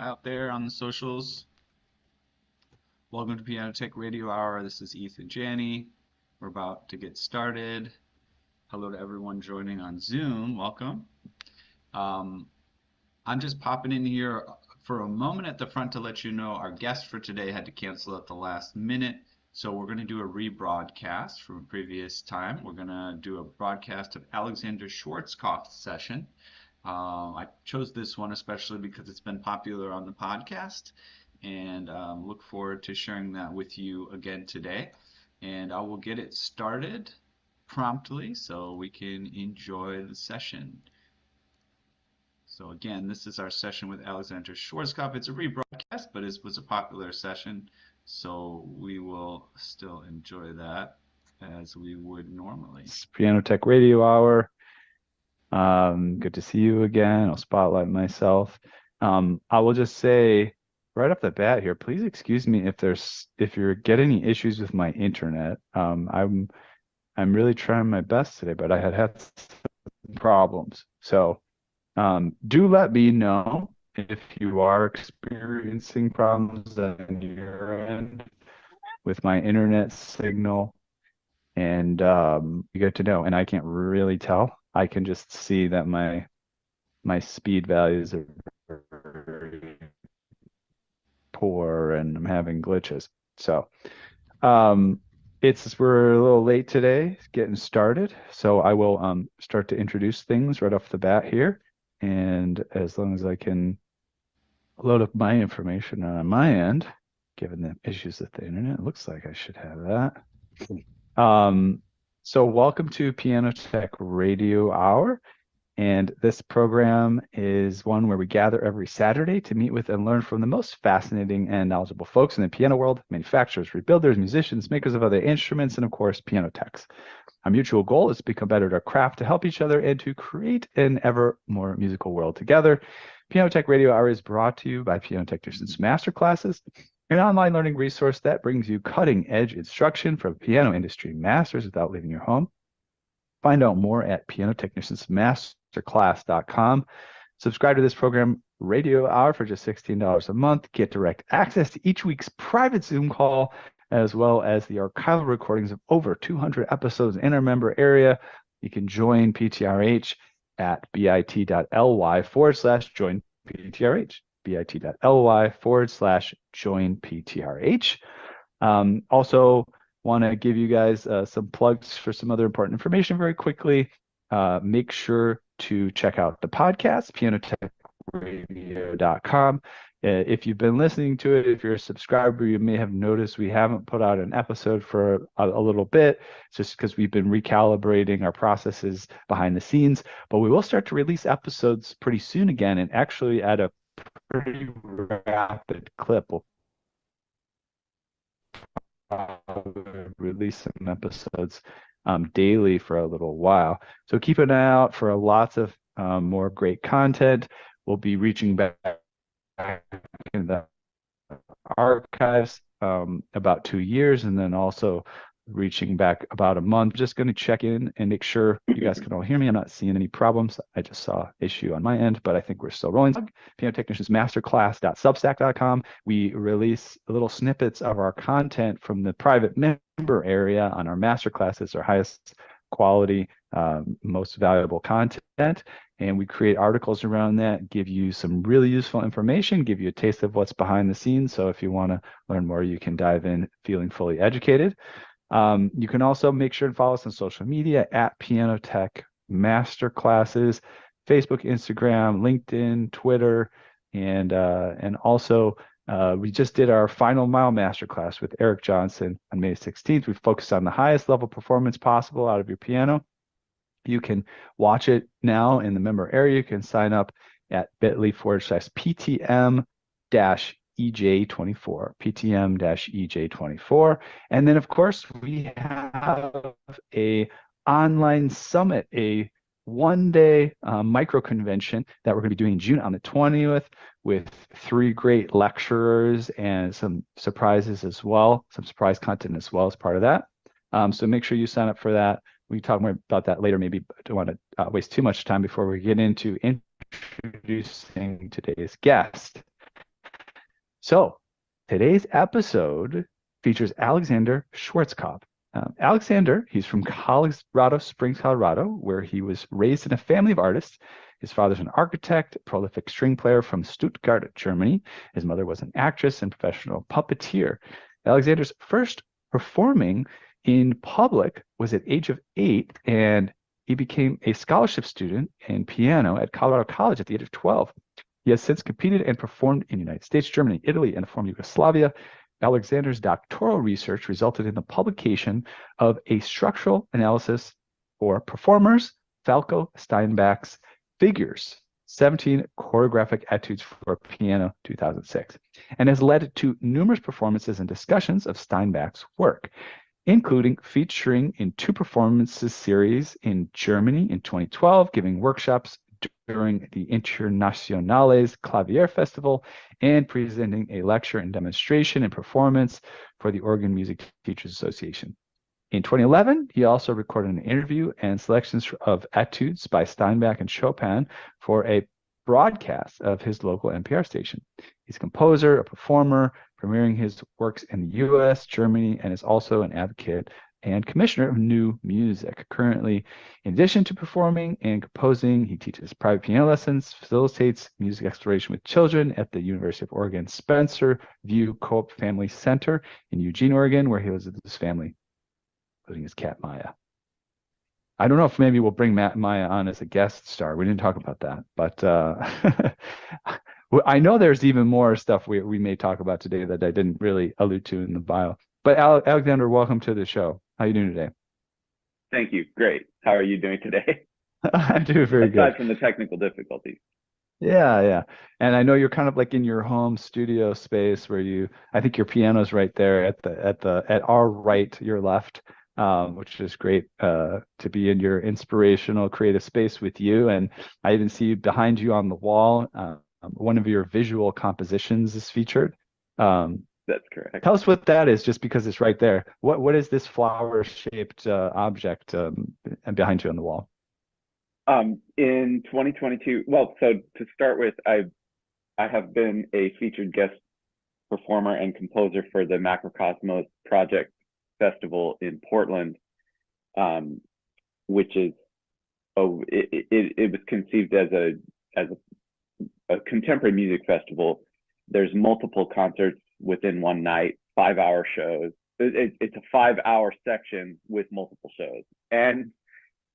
out there on the socials. Welcome to Piano Tech Radio Hour. This is Ethan Janney. We're about to get started. Hello to everyone joining on Zoom. Welcome. I'm just popping in here for a moment at the front to let you know our guest for today had to cancel at the last minute. So we're going to do a rebroadcast from a previous time. We're going to do a broadcast of Alexander Schwarzkopf's session. I chose this one especially because it's been popular on the podcast, and look forward to sharing that with you again today. And I will get it started promptly so we can enjoy the session. So again, this is our session with Alexander Schwarzkopf. It's a rebroadcast, but it was a popular session, so we will still enjoy that as we would normally. It's Piano Tech Radio Hour. Good to see you again. I'll spotlight myself. I will just say right off the bat here, please excuse me if you're getting any issues with my internet. I'm really trying my best today, but I had some problems. So do let me know if you are experiencing problems on your end with my internet signal. And you get to know, and I can't really tell. I can just see that my speed values are very poor and I'm having glitches. So we're a little late today getting started. So I will start to introduce things right off the bat here. And as long as I can load up my information on my end, given the issues with the internet, it looks like I should have that. So welcome to Piano Tech Radio Hour. And this program is one where we gather every Saturday to meet with and learn from the most fascinating and knowledgeable folks in the piano world, manufacturers, rebuilders, musicians, makers of other instruments, and of course, piano techs. Our mutual goal is to become better at our craft, to help each other, and to create an ever more musical world together. Piano Tech Radio Hour is brought to you by Piano Technicians Masterclasses, an online learning resource that brings you cutting-edge instruction from piano industry masters without leaving your home. Find out more at pianotechniciansmasterclass.com. Subscribe to this program, Radio Hour, for just $16 a month. Get direct access to each week's private Zoom call, as well as the archival recordings of over 200 episodes in our member area. You can join PTRH at bit.ly/join PTRH. bit.ly/join PTRH. Also, want to give you guys some plugs for some other important information very quickly. Make sure to check out the podcast, pianotechradio.com. If you've been listening to it, if you're a subscriber, you may have noticed we haven't put out an episode for a little bit. It's just because we've been recalibrating our processes behind the scenes. But we will start to release episodes pretty soon again, and actually at a pretty rapid clip. We'll release some episodes daily for a little while. So keep an eye out for lots of more great content. We'll be reaching back in the archives about 2 years, and then also reaching back about a month. Just going to check in and make sure you guys can all hear me. I'm not seeing any problems. I just saw an issue on my end, but I think we're still rolling. pianotechniciansmasterclass.substack.com. We release little snippets of our content from the private member area on our masterclasses, our highest quality, most valuable content. And we create articles around that, give you some really useful information, give you a taste of what's behind the scenes. So if you want to learn more, you can dive in feeling fully educated. You can also make sure to follow us on social media at Piano Tech Masterclasses, Facebook, Instagram, LinkedIn, Twitter, and also we just did our Final Mile Masterclass with Eric Johnson on May 16th. We focused on the highest level performance possible out of your piano. You can watch it now in the member area. You can sign up at bit.ly/PTM-EJ24, PTM-EJ24. And then, of course, we have a online summit, a one-day micro convention that we're going to be doing in June on the 20th with 3 great lecturers and some surprises as well, some surprise content as well as part of that. So make sure you sign up for that. We can talk more about that later. Maybe I don't want to waste too much time before we get into introducing today's guest. So today's episode features Alexander Schwarzkopf. Alexander, he's from Colorado Springs, Colorado, where he was raised in a family of artists. His father's an architect, prolific string player from Stuttgart, Germany. His mother was an actress and professional puppeteer. Alexander's first performing in public was at age of 8, and he became a scholarship student in piano at Colorado College at the age of 12. He has since competed and performed in the United States, Germany, Italy, and the former Yugoslavia. Alexander's doctoral research resulted in the publication of a structural analysis for performers, Falko Steinbach's Figures, 17 Choreographic Etudes for Piano, 2006, and has led to numerous performances and discussions of Steinbach's work, including featuring in 2 performances series in Germany in 2012, giving workshops during the Internationales Clavier Festival, and presenting a lecture and demonstration and performance for the Oregon Music Teachers Association. In 2011, he also recorded an interview and selections of etudes by Steinbach and Chopin for a broadcast of his local NPR station. He's a composer, a performer, premiering his works in the US, Germany, and is also an advocate and commissioner of new music. Currently, in addition to performing and composing, he teaches private piano lessons, facilitates music exploration with children at the University of Oregon Spencer View Co-op Family Center in Eugene, Oregon, where he lives with his family, including his cat Maya. I don't know if maybe we'll bring Maya on as a guest star. We didn't talk about that, but I know there's even more stuff we may talk about today that I didn't really allude to in the bio. But Alexander, welcome to the show. How are you doing today? Thank you. Great. How are you doing today? I'm doing very good. Aside from the technical difficulties. Yeah. And I know you're kind of like in your home studio space where I think your piano's right there at our right, your left, which is great to be in your inspirational creative space with you. And I even see behind you on the wall, one of your visual compositions is featured. That's correct. Tell us what that is, just because it's right there. What is this flower-shaped object behind you on the wall? In 2022, well, so to start with, I have been a featured guest performer and composer for the Macrocosmos Project Festival in Portland, which is it was conceived as a contemporary music festival. There's multiple concerts within one night, 5-hour shows. It's a 5-hour section with multiple shows. And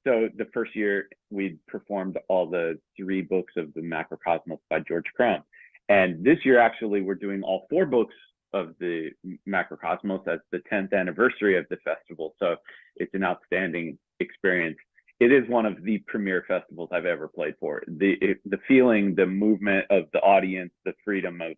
so the first year we performed all the 3 books of the Macrocosmos by George Crumb. And this year, actually, we're doing all 4 books of the Macrocosmos as the 10th anniversary of the festival. So it's an outstanding experience. It is one of the premier festivals I've ever played for. The feeling, the movement of the audience, the freedom of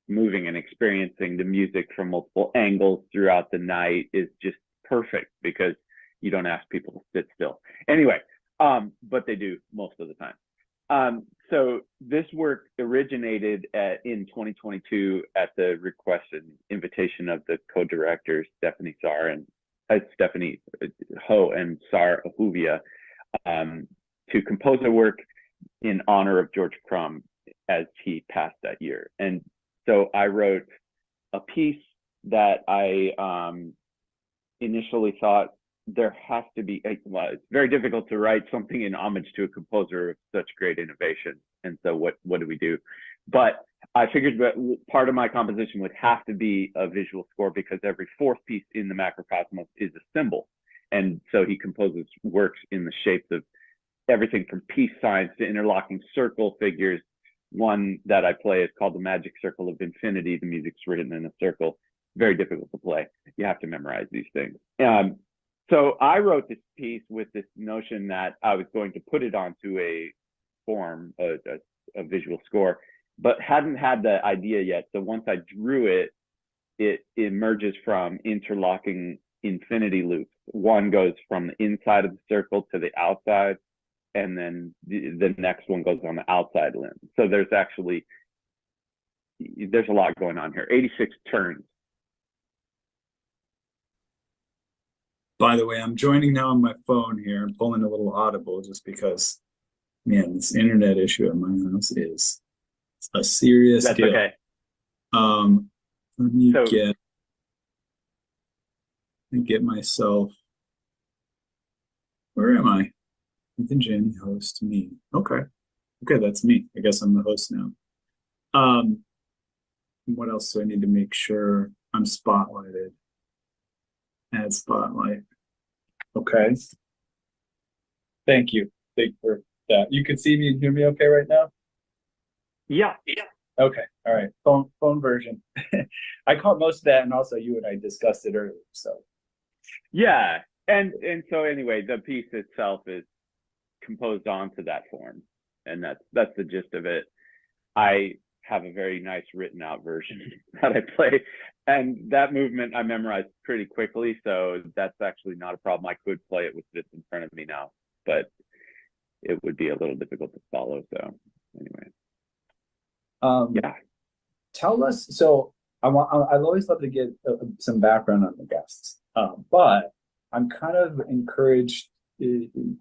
moving and experiencing the music from multiple angles throughout the night is just perfect, because you don't ask people to sit still. Anyway, but they do most of the time. So this work originated in 2022 at the request and invitation of the co-directors Stephanie Ho and Sar Ahuvia, to compose a work in honor of George Crumb as he passed that year. And so I wrote a piece that I initially thought there has to be, well, it's very difficult to write something in homage to a composer of such great innovation. And so what do we do? But I figured that part of my composition would have to be a visual score, because every 4th piece in the Macrocosmos is a symbol. And so he composes works in the shapes of everything from peace signs to interlocking circle figures. One that I play is called the Magic Circle of Infinity. The music's written in a circle. Very difficult to play. You have to memorize these things. So I wrote this piece with this notion that I was going to put it onto a form, a visual score, but hadn't had the idea yet. So once I drew it, it emerges from interlocking infinity loops. One goes from the inside of the circle to the outside, and then the next one goes on the outside limb. So there's a lot going on here. 86 turns. By the way, I'm joining now on my phone here. I'm pulling a little audible just because, man, this internet issue at my house is a serious That's deal. okay. Let me So get myself. Where am I? Ethan Jamie host me. Okay. Okay, that's me. I guess I'm the host now. What else do I need to make sure I'm spotlighted? Add spotlight. Okay. Thank you. Thank you for that. You can see me and hear me okay right now? yeah, Okay. All right. Phone version. I caught most of that, and also you and I discussed it earlier. So yeah. And so anyway, the piece itself is composed onto that form, and that's the gist of it. I have a very nice written out version that I play, and that movement I memorized pretty quickly, so that's actually not a problem. I could play it with this in front of me now, but it would be a little difficult to follow. So anyway, yeah. Tell us. So I'd always love to get some background on the guests, but I'm kind of encouraged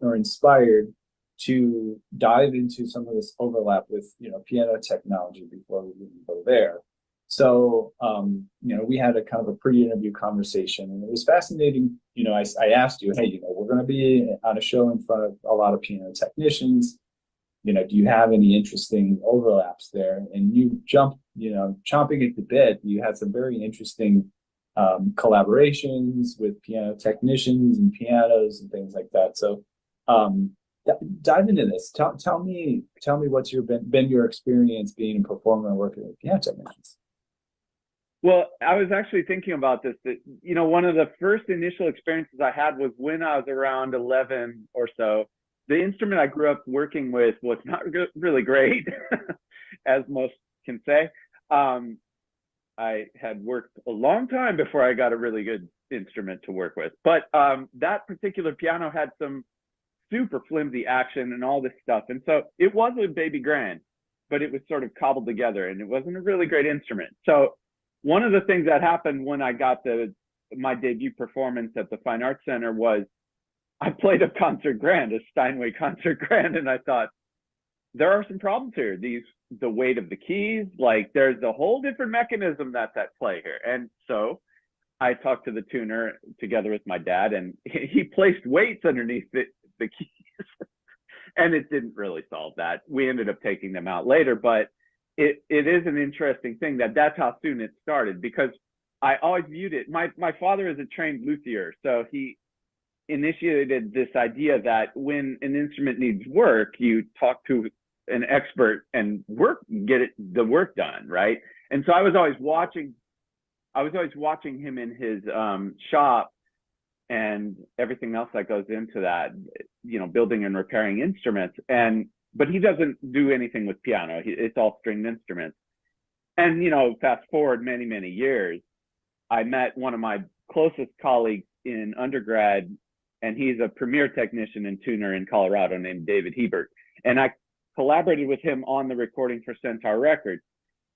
or inspired to dive into some of this overlap with piano technology before we even go there. So we had a kind of a pre-interview conversation, and it was fascinating. I asked you, hey, we're going to be on a show in front of a lot of piano technicians. Do you have any interesting overlaps there? And you jumped, chomping at the bit. You had some very interesting collaborations with piano technicians and pianos and things like that. So dive into this. Tell me what's been your experience being a performer and working with piano technicians. Well, I was actually thinking about this, that, one of the first initial experiences I had was when I was around 11 or so. The instrument I grew up working with was not really great, as most can say. I had worked a long time before I got a really good instrument to work with. But that particular piano had some super flimsy action and all this stuff. And so it was a baby grand, but it was sort of cobbled together, and it wasn't a really great instrument. So one of the things that happened when I got my debut performance at the Fine Arts Center was I played a concert grand, a Steinway concert grand, and I thought, there are some problems here. The weight of the keys, like there's a whole different mechanism that's at play here. And so I talked to the tuner together with my dad, and he placed weights underneath the keys, and it didn't really solve that. We ended up taking them out later, but it is an interesting thing that's how soon it started, because I always viewed it. My father is a trained luthier, so he initiated this idea that when an instrument needs work, you talk to an expert and get the work done, right? And so I was always watching him in his shop and everything else that goes into that, building and repairing instruments. But he doesn't do anything with piano. It's all stringed instruments. And fast forward many, many years, I met one of my closest colleagues in undergrad, and he's a premier technician and tuner in Colorado named David Hebert. And I collaborated with him on the recording for Centaur Records.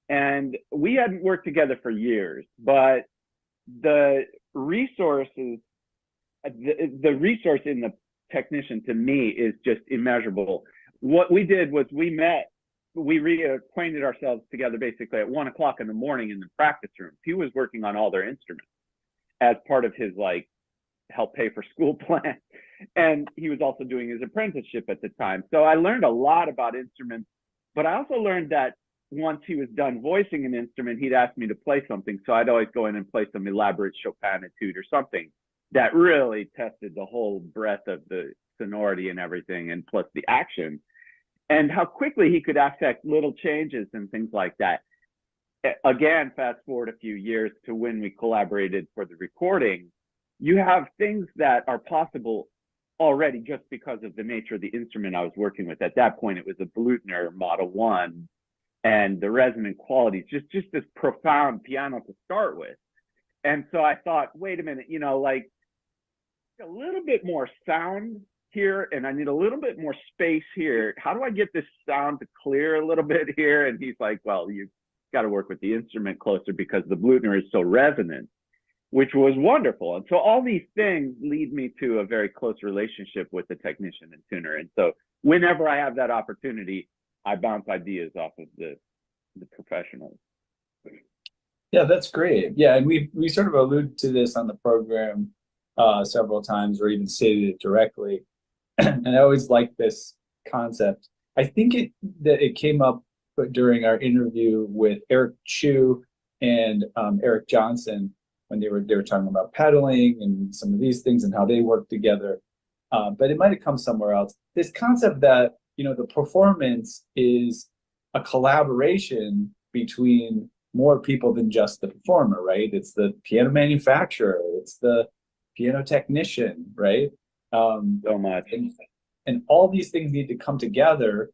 And we hadn't worked together for years, but the resource in the technician to me is just immeasurable. What we did was we reacquainted ourselves together basically at 1 o'clock in the morning in the practice room. He was working on all their instruments as part of his help pay for school plan. And he was also doing his apprenticeship at the time. So I learned a lot about instruments, but I also learned that once he was done voicing an instrument, he'd ask me to play something. So I'd always go in and play some elaborate Chopin etude or something that really tested the whole breadth of the sonority and everything, and plus the action, and how quickly he could affect little changes and things like that. Again, fast forward a few years to when we collaborated for the recording, you have things that are possible already just because of the nature of the instrument I was working with. At that point, it was a Blüthner Model 1, and the resonant qualities, just this profound piano to start with. And so I thought, wait a minute, a little bit more sound here, and I need a little bit more space here. How do I get this sound to clear a little bit here? And he's like, well, you've got to work with the instrument closer because the Blüthner is so resonant, which was wonderful. And so all these things lead me to a very close relationship with the technician and tuner. And so whenever I have that opportunity, I bounce ideas off of the professionals. Yeah, that's great. Yeah, and we sort of allude to this on the program several times, or even stated it directly. And I always like this concept. I think it came up during our interview with Eric Chu and Eric Johnson when they were talking about pedaling and some of these things and how they work together. But it might have come somewhere else. This concept that, the performance is a collaboration between more people than just the performer, right? It's the piano manufacturer, it's the piano technician, right? So much. And all these things need to come together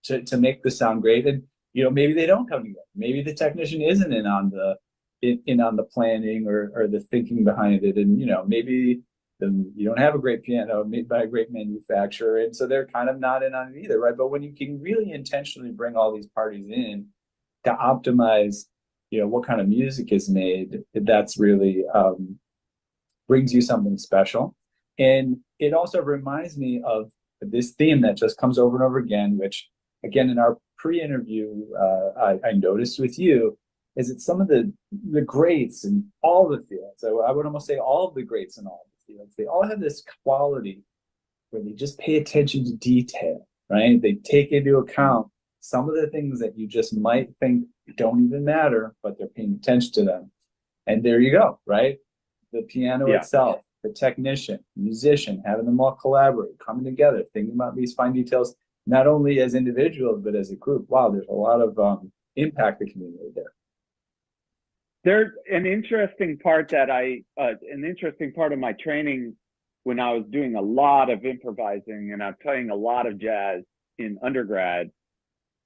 to make the sound great. And maybe they don't come together. Maybe the technician isn't in on the planning or the thinking behind it. And maybe you don't have a great piano made by a great manufacturer, and so they're kind of not in on it either, right? But when you can really intentionally bring all these parties in to optimize, what kind of music is made, that's really brings you something special. And it also reminds me of this theme that just comes over and over again, which again in our pre-interview I noticed with you, is that some of the greats in all the fields, so I would almost say all of the greats in all the fields, they all have this quality where they just pay attention to detail, right? They take into account some of the things that you just might think don't even matter, but they're paying attention to them. And there you go, right? The piano itself, the technician, musician, having them all collaborate, coming together, thinking about these fine details, not only as individuals, but as a group. Wow, there's a lot of impact that can be made there. There's an interesting part an interesting part of my training when I was doing a lot of improvising and I'm playing a lot of jazz in undergrad,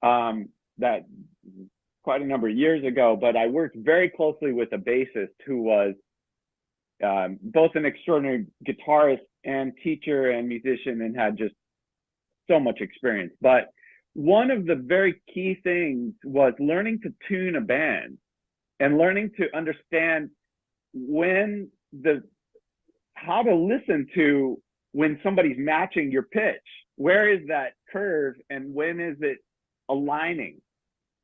that quite a number of years ago, but I worked very closely with a bassist who was both an extraordinary guitarist and teacher and musician and had just so much experience. But one of the very key things was learning to tune a band and learning to understand how to listen to when somebody's matching your pitch. Where is that curve and when is it aligning?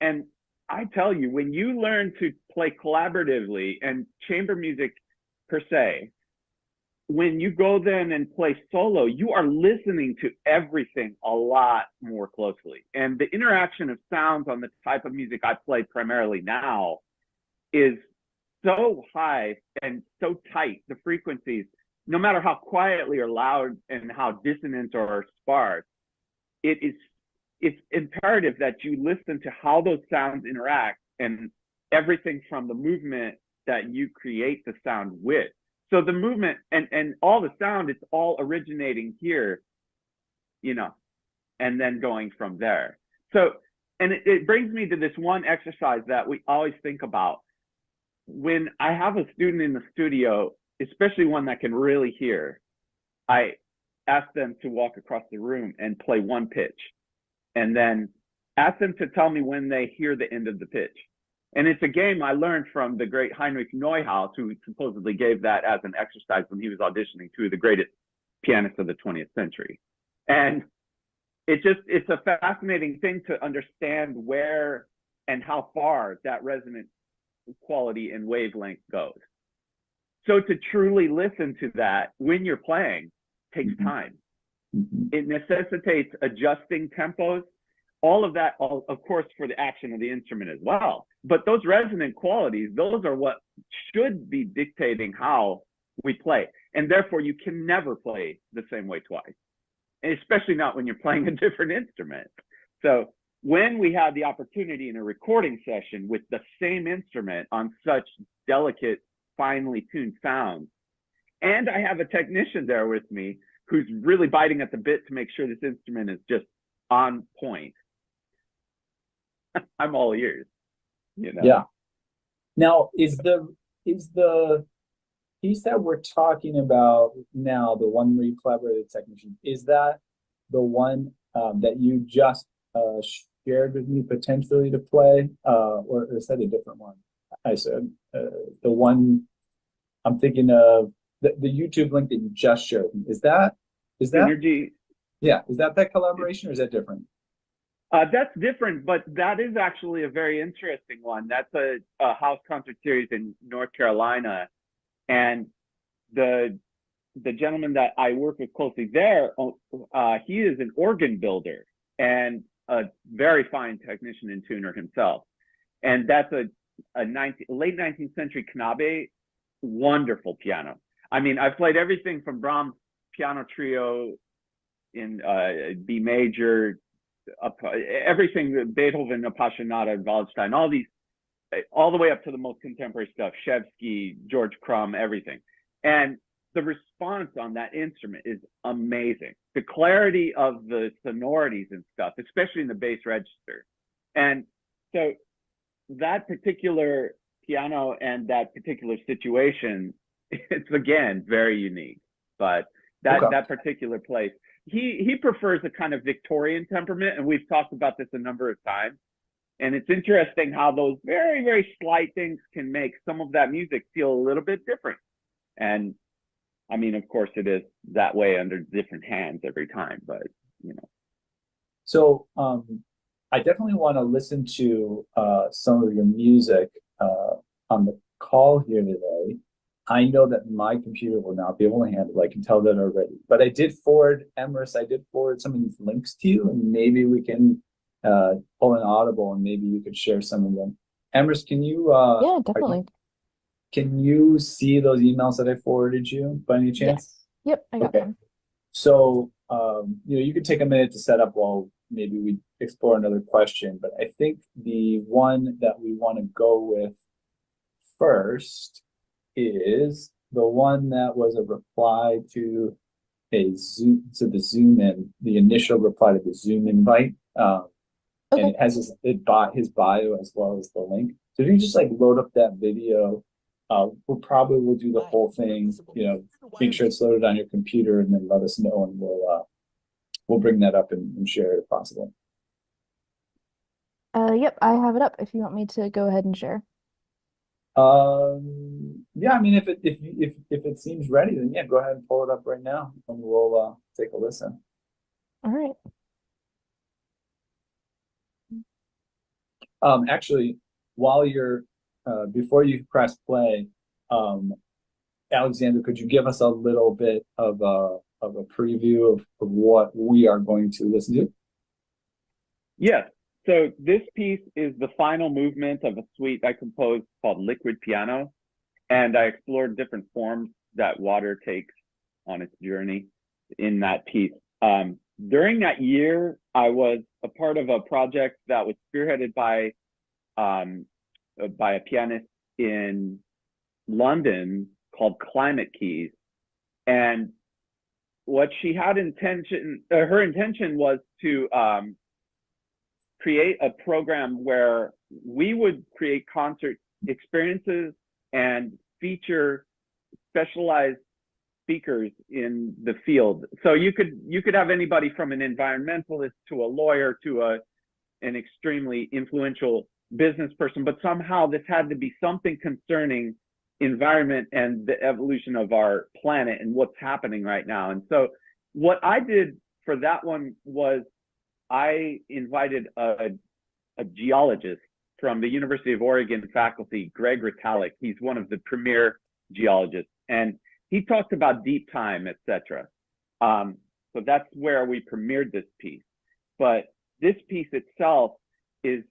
And I tell you, when you learn to play collaboratively and chamber music per se, when you go then and play solo, you are listening to everything a lot more closely. And the interaction of sounds on the type of music I play primarily now is so high and so tight, the frequencies, no matter how quietly or loud and how dissonant or sparse, it's imperative that you listen to how those sounds interact and everything from the movement that you create the sound with. So the movement and all the sound, it's all originating here, and then going from there. So, and it brings me to this one exercise that we always think about. When I have a student in the studio, especially one that can really hear, I ask them to walk across the room and play one pitch, and then ask them to tell me when they hear the end of the pitch. And it's a game I learned from the great Heinrich Neuhaus, who supposedly gave that as an exercise when he was auditioning two of the greatest pianists of the 20th century. And it's a fascinating thing to understand where and how far that resonant quality and wavelength goes. So to truly listen to that when you're playing takes time. It necessitates adjusting tempos, all of that, of course, for the action of the instrument as well. But those resonant qualities, those are what should be dictating how we play. And therefore, you can never play the same way twice, and especially not when you're playing a different instrument. So when we have the opportunity in a recording session with the same instrument on such delicate, finely tuned sounds, and I have a technician there with me who's really biting at the bit to make sure this instrument is just on point, I'm all ears. Yeah. Now, is the piece that we're talking about now, the one where you collaborate with technician, is that the one that you just shared with me potentially to play, or is that a different one? I said the one I'm thinking of, the YouTube link that you just showed me. Is that Energy? Yeah, is that collaboration or is that different? That's different, but that is actually a very interesting one. That's a house concert series in North Carolina, and the gentleman that I work with closely there, he is an organ builder and a very fine technician and tuner himself. And that's a late 19th century Knabe, wonderful piano. I mean, I've played everything from Brahms piano trio in B major, everything, Beethoven, Appassionata, Waldstein, all these, all the way up to the most contemporary stuff, Shevsky, George Crumb, everything. And the response on that instrument is amazing. The clarity of the sonorities and stuff, especially in the bass register. And so that particular piano and that particular situation, it's again very unique. But that particular place, he prefers a kind of Victorian temperament, and we've talked about this a number of times. And it's interesting how those very, very slight things can make some of that music feel a little bit different. And I mean, of course, it is that way under different hands every time, but you know. So I definitely want to listen to some of your music on the call here today. I know that my computer will not be able to handle it. I can tell that already. But I did forward, Emrys, I did forward some of these links to you, and maybe we can pull an audible and maybe you could share some of them. Emrys, can you Yeah, definitely. can you see those emails that I forwarded you by any chance? Yes. Yep, I got them. So you could take a minute to set up while maybe we explore another question, but I think the one that we want to go with first is the one that was a reply to the Zoom in, the initial reply to the Zoom invite. And it has his bio as well as the link. So if you just like load up that video, we'll do the whole thing, make sure it's loaded on your computer and then let us know, and we'll bring that up and share it if possible. Yep, I have it up if you want me to go ahead and share. Yeah, I mean, if it seems ready, then yeah, go ahead and pull it up right now and we'll take a listen. All right. Actually, while you're before you press play, Alexander, could you give us a little bit of a preview of what we are going to listen to? Yes. So this piece is the final movement of a suite I composed called Liquid Piano, and I explored different forms that water takes on its journey in that piece. During that year, I was a part of a project that was spearheaded by a pianist in London called Climate Keys. And what she had her intention was to create a program where we would create concert experiences and feature specialized speakers in the field. So you could have anybody from an environmentalist to a lawyer to an extremely influential business person, but somehow this had to be something concerning environment and the evolution of our planet and what's happening right now. And so what I did for that one was I invited a geologist from the University of Oregon faculty, Greg Ritalik. He's one of the premier geologists, and he talked about deep time, etc. So that's where we premiered this piece. But this piece itself is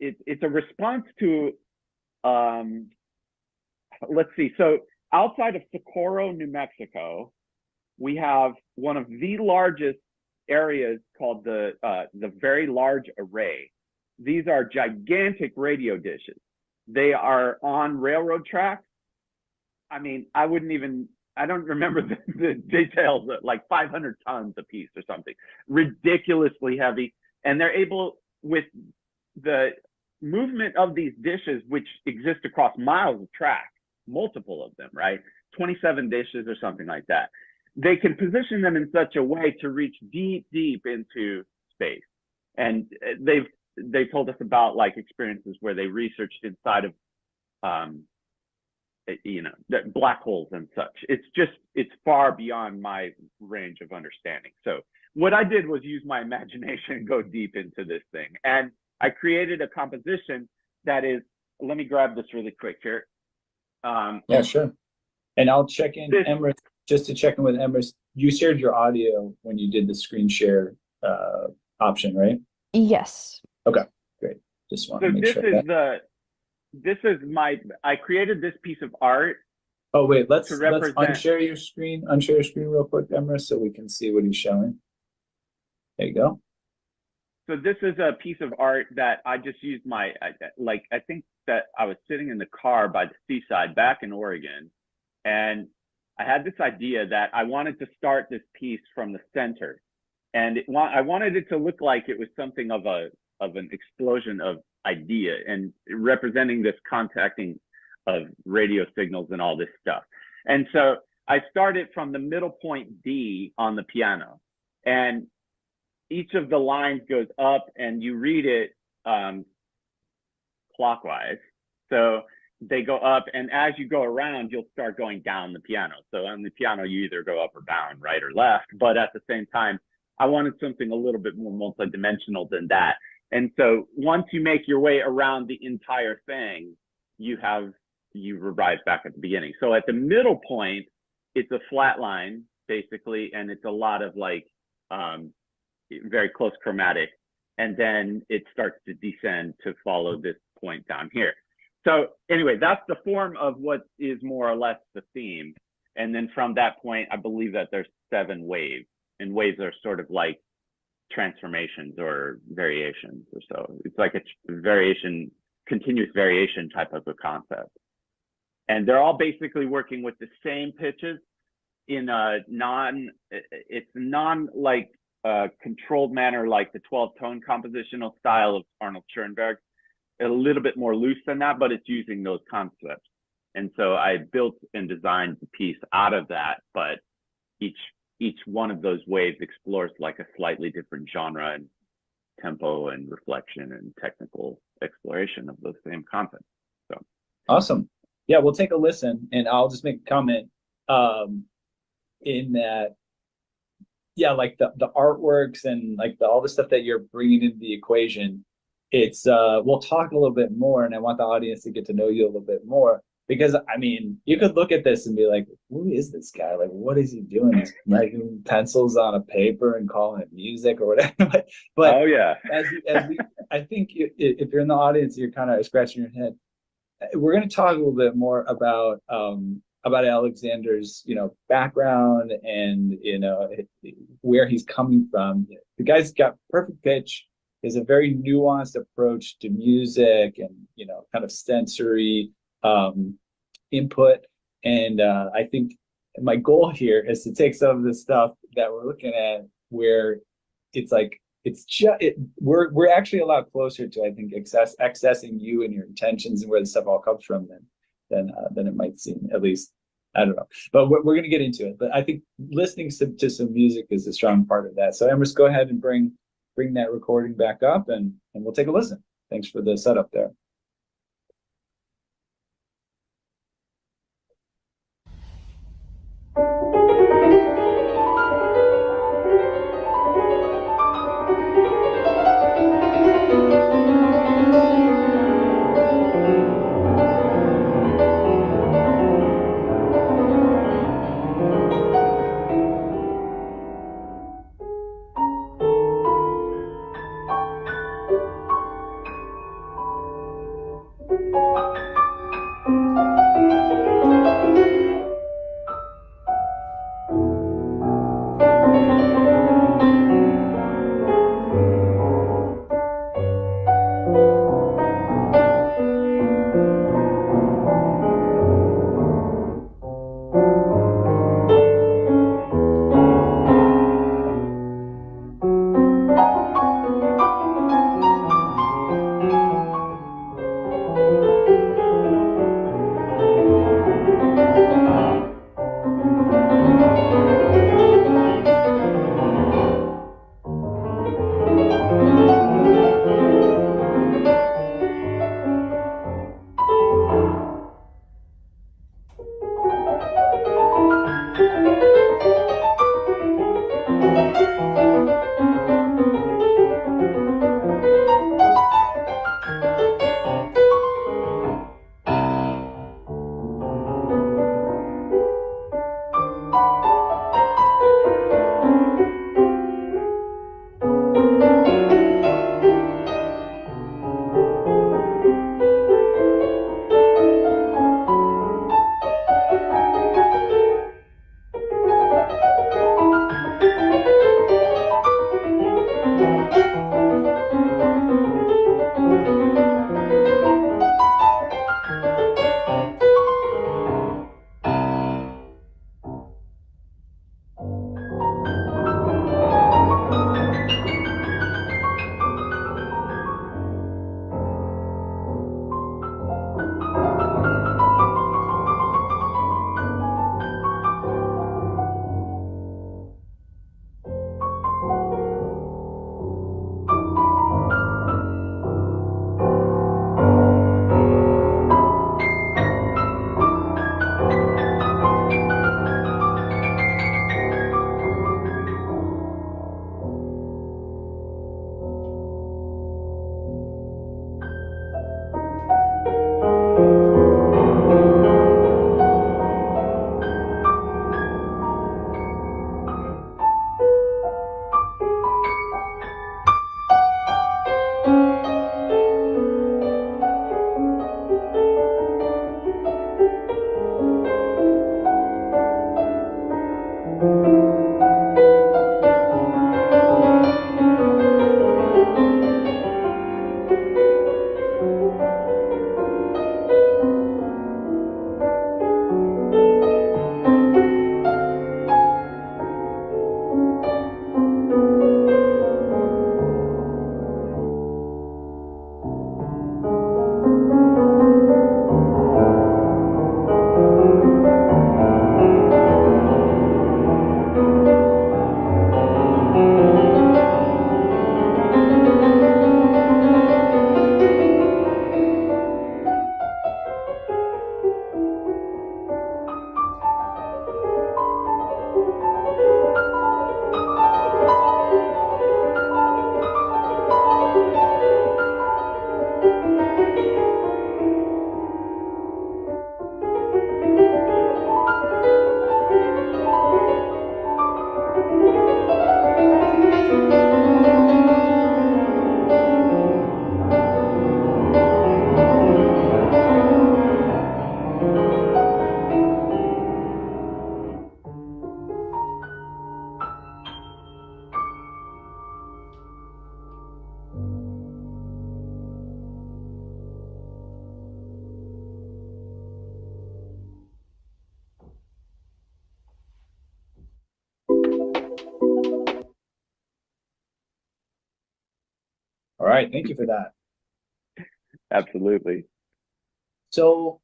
it's a response to let's see. So outside of Socorro, New Mexico, we have one of the largest areas called the Very Large Array. These are gigantic radio dishes. They are on railroad tracks. I mean, I don't remember the details, like 500 tons a piece or something, ridiculously heavy. And they're able, with the movement of these dishes, which exist across miles of track, multiple of them, right? 27 dishes or something like that. They can position them in such a way to reach deep, deep into space. And they've told us about like experiences where they researched inside of, black holes and such. It's far beyond my range of understanding. So what I did was use my imagination and go deep into this thing. And I created a composition that is, let me grab this really quick here. Yeah, sure. And I'll check in, Emrys, just to check in with Emrys. You shared your audio when you did the screen share option, right? Yes. Okay, great. Just want to make sure that. This is I created this piece of art. Oh wait, let's unshare your screen real quick, Emrys, so we can see what he's showing. There you go. So this is a piece of art that I just used I think that I was sitting in the car by the seaside back in Oregon, and I had this idea that I wanted to start this piece from the center, and I wanted it to look like it was something of an explosion of idea and representing this contacting of radio signals and all this stuff. And so I started from the middle point D on the piano, and each of the lines goes up and you read it clockwise. So they go up, and as you go around, you'll start going down the piano. So on the piano, you either go up or down, right or left. But at the same time, I wanted something a little bit more multidimensional than that. And so once you make your way around the entire thing, you arrive back at the beginning. So at the middle point, it's a flat line, basically, and it's a lot of like very close chromatic. And then it starts to descend to follow this point down here. So anyway, that's the form of what is more or less the theme. And then from that point, I believe that there's 7 waves, and waves are sort of like transformations or variations or so. It's like a continuous variation type of a concept. And they're all basically working with the same pitches in a controlled manner, like the 12-tone compositional style of Arnold Schoenberg. A little bit more loose than that, but it's using those concepts. And so I built and designed the piece out of that, but each one of those waves explores like a slightly different genre and tempo and reflection and technical exploration of those same concepts. So awesome. Yeah, we'll take a listen, and I'll just make a comment in that, yeah, like the artworks and like all the stuff that you're bringing into the equation, it's we'll talk a little bit more, and I want the audience to get to know you a little bit more, because I mean, you could look at this and be like, who is this guy? Like, what is he doing? He's writing pencils on a paper and calling it music or whatever. But oh yeah, I think if you're in the audience, you're kind of scratching your head. We're going to talk a little bit more about Alexander's, background and, where he's coming from. The guy's got perfect pitch. He has a very nuanced approach to music and, kind of sensory input. And I think my goal here is to take some of the stuff that we're looking at where it's like, we're actually a lot closer to, I think, accessing you and your intentions and where the stuff all comes from than it might seem. At least, I don't know, but we're going to get into it. But I think listening to some music is a strong part of that. So Emrys, go ahead and bring that recording back up, and we'll take a listen. Thanks for the setup there. right, thank you for that. Absolutely. So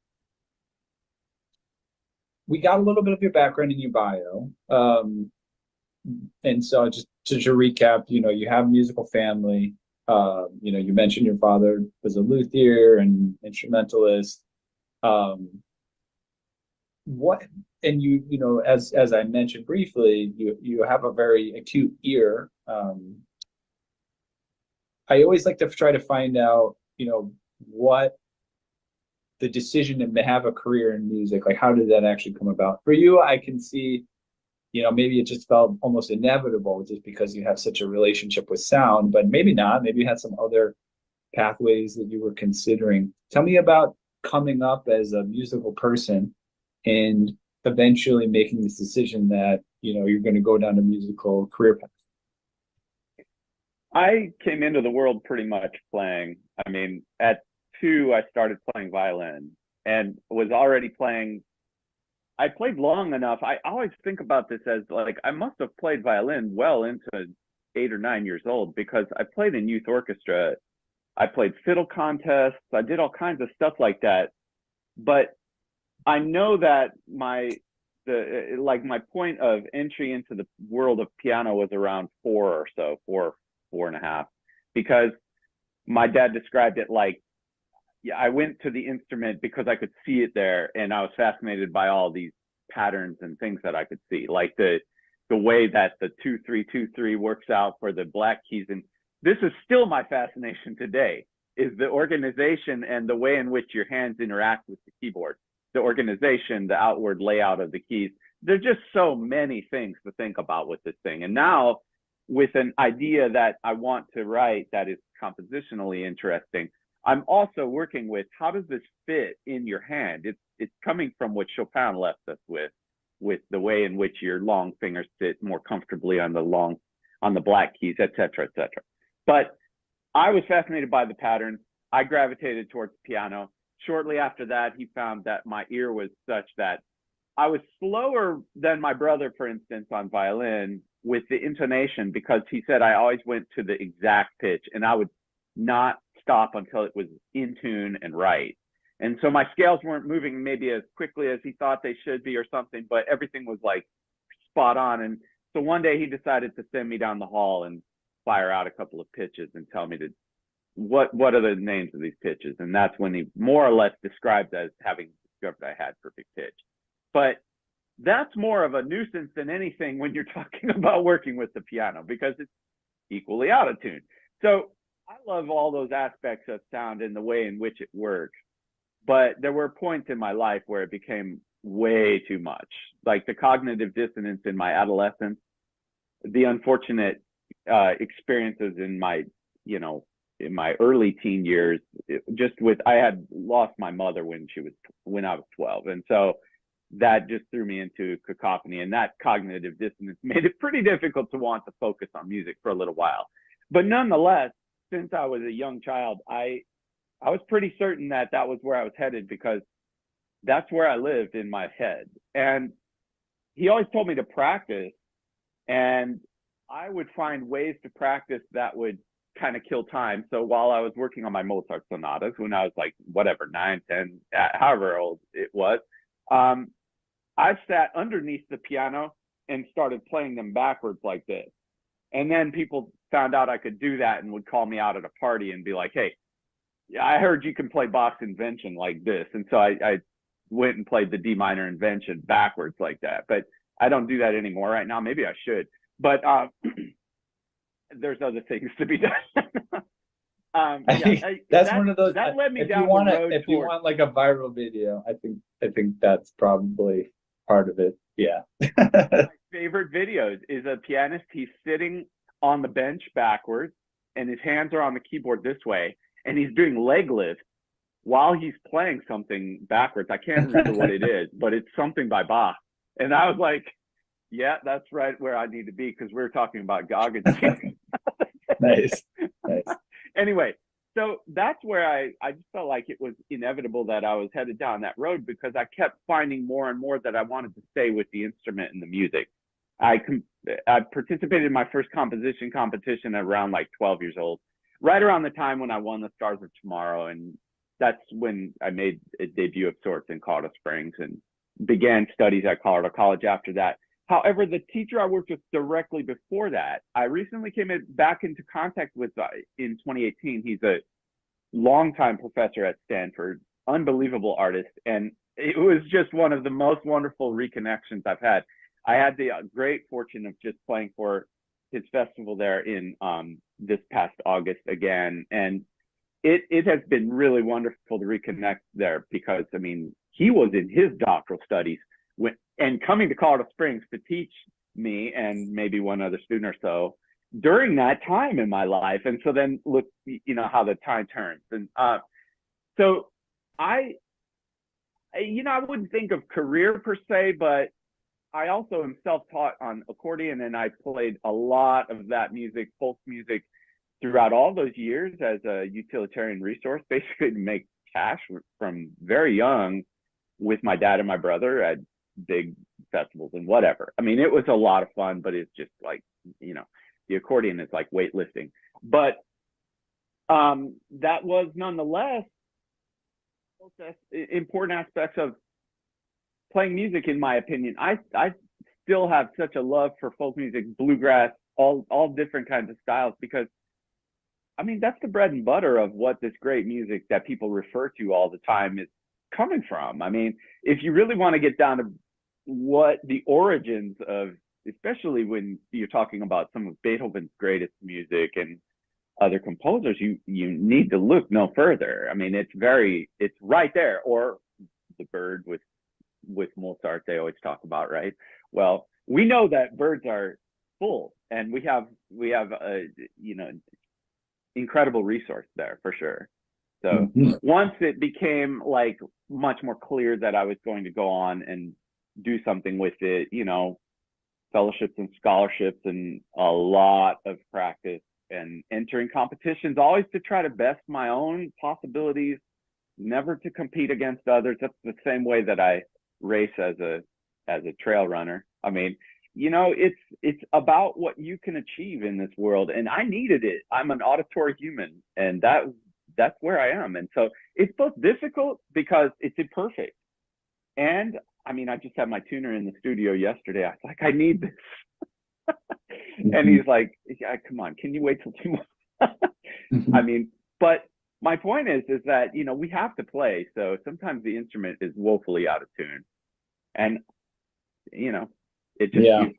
we got a little bit of your background in your bio. And so just to recap, you have a musical family. You mentioned your father was a luthier and instrumentalist. What and as I mentioned briefly, you have a very acute ear. I always like to try to find out, what the decision to have a career in music, like how did that actually come about? For you, I can see, maybe it just felt almost inevitable just because you have such a relationship with sound, but maybe not. Maybe you had some other pathways that you were considering. Tell me about coming up as a musical person and eventually making this decision that, you're going to go down a musical career path. I came into the world pretty much playing. I mean, at 2, I started playing violin and was already playing. I played long enough. I always think about this as like, I must have played violin well into 8 or 9 years old, because I played in youth orchestra. I played fiddle contests. I did all kinds of stuff like that. But I know that my point of entry into the world of piano was around 4 or so, 4.5, because my dad described it like, yeah, I went to the instrument because I could see it there, and I was fascinated by all these patterns and things that I could see, like the way that the 2-3-2-3 works out for the black keys. And this is still my fascination today, is the organization and the way in which your hands interact with the keyboard, the organization, the outward layout of the keys. There's just so many things to think about with this thing. And now, with an idea that I want to write that is compositionally interesting, I'm also working with, how does this fit in your hand? It's coming from what Chopin left us with the way in which your long fingers sit more comfortably on the black keys, et cetera, et cetera. But I was fascinated by the patterns. I gravitated towards piano. Shortly after that, he found that my ear was such that I was slower than my brother, for instance, on violin with the intonation, because he said I always went to the exact pitch and I would not stop until it was in tune and right. And so my scales weren't moving maybe as quickly as he thought they should be or something, but everything was like spot on. And so one day he decided to send me down the hall and fire out a couple of pitches and tell me what are the names of these pitches. And that's when he more or less described as having discovered I had perfect pitch. But that's more of a nuisance than anything when you're talking about working with the piano, because it's equally out of tune. So I love all those aspects of sound and the way in which it works. But there were points in my life where it became way too much, like the cognitive dissonance in my adolescence, the unfortunate experiences in my, in my early teen years, I had lost my mother when I was 12. And so that just threw me into cacophony, and that cognitive dissonance made it pretty difficult to want to focus on music for a little while. But nonetheless, since I was a young child, I was pretty certain that was where I was headed, because that's where I lived in my head. And he always told me to practice, and I would find ways to practice that would kind of kill time. So while I was working on my Mozart sonatas, when I was like, whatever, 9, 10, however old it was, I sat underneath the piano and started playing them backwards like this. And then people found out I could do that and would call me out at a party and be like, hey, I heard you can play Bach's Invention like this. And so I went and played the D minor Invention backwards like that. But I don't do that anymore right now. Maybe I should. But there's other things to be done. That's one of those that led me if down you want the road. If you want like a viral video, I think that's probably part of it. Yeah. My favorite videos is a pianist. He's sitting on the bench backwards, and his hands are on the keyboard this way, and he's doing leg lifts while he's playing something backwards. I can't remember what it is, but it's something by Bach. And I was like, yeah, that's right where I need to be, because we were talking about Goggins. Nice. Anyway, so that's where I just felt like it was inevitable that I was headed down that road, because I kept finding more and more that I wanted to stay with the instrument and the music. I participated in my first composition competition at around like 12 years old. right around the time when I won the Stars of Tomorrow, and that's when I made a debut of sorts in Colorado Springs and began studies at Colorado College after that. However, the teacher I worked with directly before that, I recently came back into contact with in 2018. He's a longtime professor at Stanford, unbelievable artist, and it was just one of the most wonderful reconnections I've had. I had the great fortune of just playing for his festival there in this past August again, and it has been really wonderful to reconnect there because, I mean, he was in his doctoral studies and coming to Colorado Springs to teach me and maybe one other student or so during that time in my life. And so then look, you know, how the time turns. And so I wouldn't think of career per se, but I also am self-taught on accordion, and I played a lot of that music, folk music, throughout all those years as a utilitarian resource, basically to make cash from very young with my dad and my brother at big festivals and whatever. I mean, it was a lot of fun, but it's just like, you know, the accordion is like weightlifting. But that was nonetheless important aspects of playing music, in my opinion. I still have such a love for folk music, bluegrass, all different kinds of styles, because I mean, that's the bread and butter of what this great music that people refer to all the time is coming from. I mean, if you really want to get down to what the origins of, especially when you're talking about some of Beethoven's greatest music and other composers, you need to look no further. I mean, it's right there. Or the bird with Mozart, they always talk about, right? Well, we know that birds are full, and we have a, you know, incredible resource there for sure. So once it became like much more clear that I was going to go on and do something with it, you know, fellowships and scholarships and a lot of practice and entering competitions, always to try to best my own possibilities, never to compete against others. That's the same way that I race as a trail runner. I mean, you know, it's about what you can achieve in this world, and I needed it. I'm an auditory human, and that's where I am. And so it's both difficult because it's imperfect, and I mean, I just had my tuner in the studio yesterday. I was like, I need this. And he's like, yeah, come on, can you wait till tomorrow? I mean, but my point is that, you know, we have to play. So sometimes the instrument is woefully out of tune, and, you know, it just,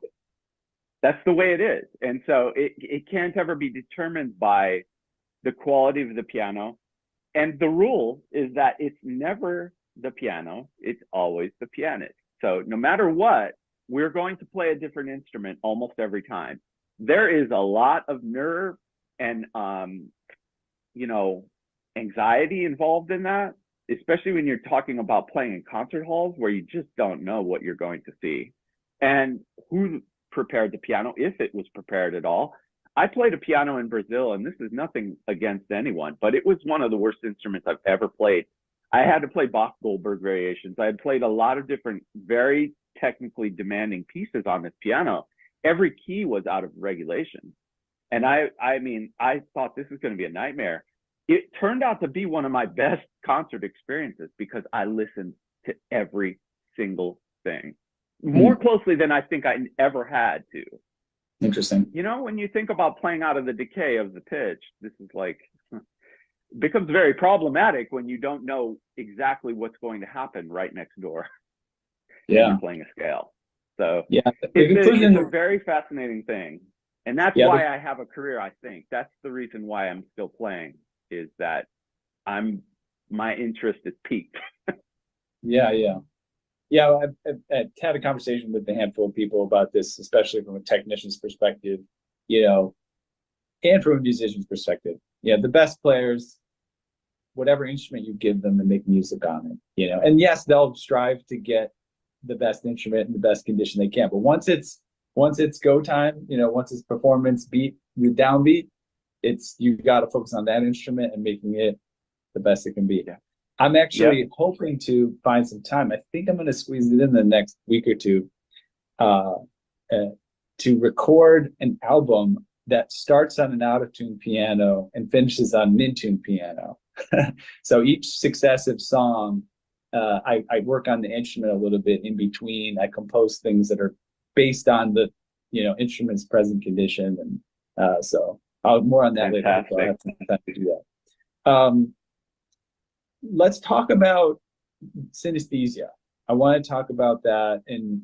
that's the way it is. And so it can't ever be determined by the quality of the piano. And the rule is that it's never the piano, it's always the pianist. So no matter what, we're going to play a different instrument almost every time. There is a lot of nerve and, you know, anxiety involved in that, especially when you're talking about playing in concert halls where you just don't know what you're going to see. And who prepared the piano, if it was prepared at all. I played a piano in Brazil, and this is nothing against anyone, but it was one of the worst instruments I've ever played. I had to play Bach Goldberg variations. I had played a lot of different, very technically demanding pieces on this piano. Every key was out of regulation. And I mean, I thought this was going to be a nightmare. It turned out to be one of my best concert experiences because I listened to every single thing more closely than I think I ever had to. Interesting. You know, when you think about playing out of the decay of the pitch, this is like, becomes very problematic when you don't know exactly what's going to happen right next door. Yeah. You're playing a scale. So yeah, it's a very fascinating thing. And that's why I have a career, I think. That's the reason why I'm still playing, is that my interest is piqued. Yeah. I've had a conversation with a handful of people about this, especially from a technician's perspective, you know, and from a musician's perspective. Yeah, the best players, whatever instrument you give them, and make music on it, you know. And yes, they'll strive to get the best instrument in the best condition they can. But once it's go time, you know, once it's performance beat, the downbeat, you got to focus on that instrument and making it the best it can be. Yeah. I'm actually hoping to find some time. I think I'm going to squeeze it in the next week or two to record an album that starts on an out of tune piano and finishes on an in tune piano. So each successive song, I work on the instrument a little bit in between. I compose things that are based on the instrument's present condition, and so I'll more on that later. So I'll have some time to do that. Let's talk about synesthesia. I want to talk about that, and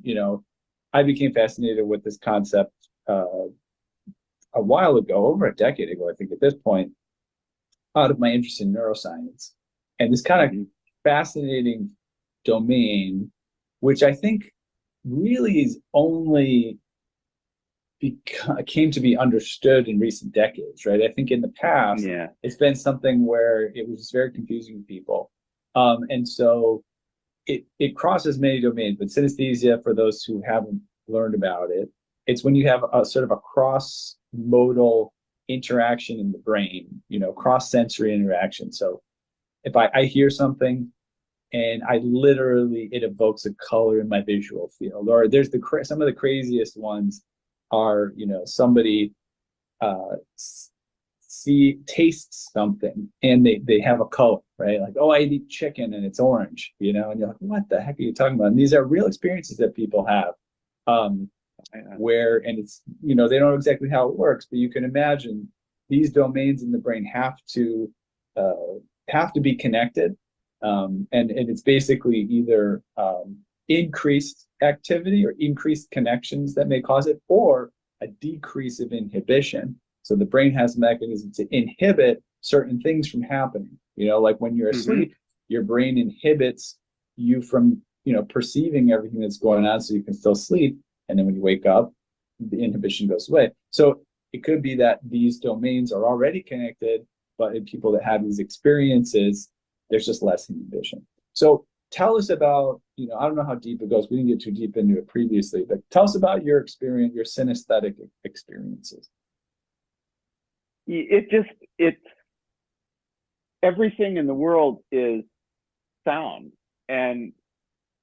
I became fascinated with this concept a while ago, over a decade ago, I think at this point, out of my interest in neuroscience and this kind of fascinating domain, which I think really is only came to be understood in recent decades, right? I think in the past, it's been something where it was just very confusing to people. And so it crosses many domains, but synesthesia, for those who haven't learned about it, it's when you have a sort of a cross-modal interaction in the brain, cross-sensory interaction. So if I hear something and it evokes a color in my visual field, or there's some of the craziest ones are, somebody tastes something and they have a color, right? Like, oh, I eat chicken and it's orange, and you're like, what the heck are you talking about? And these are real experiences that people have. Where, and it's, they don't know exactly how it works, but you can imagine these domains in the brain have to be connected. And it's basically either increased activity or increased connections that may cause it, or a decrease of inhibition. So the brain has a mechanism to inhibit certain things from happening. Like when you're asleep, your brain inhibits you from, perceiving everything that's going on so you can still sleep. And then when you wake up, the inhibition goes away. So it could be that these domains are already connected, but in people that have these experiences, there's just less inhibition. So tell us about, I don't know how deep it goes. We didn't get too deep into it previously, but tell us about your experience, your synesthetic experiences. It's everything in the world is sound, and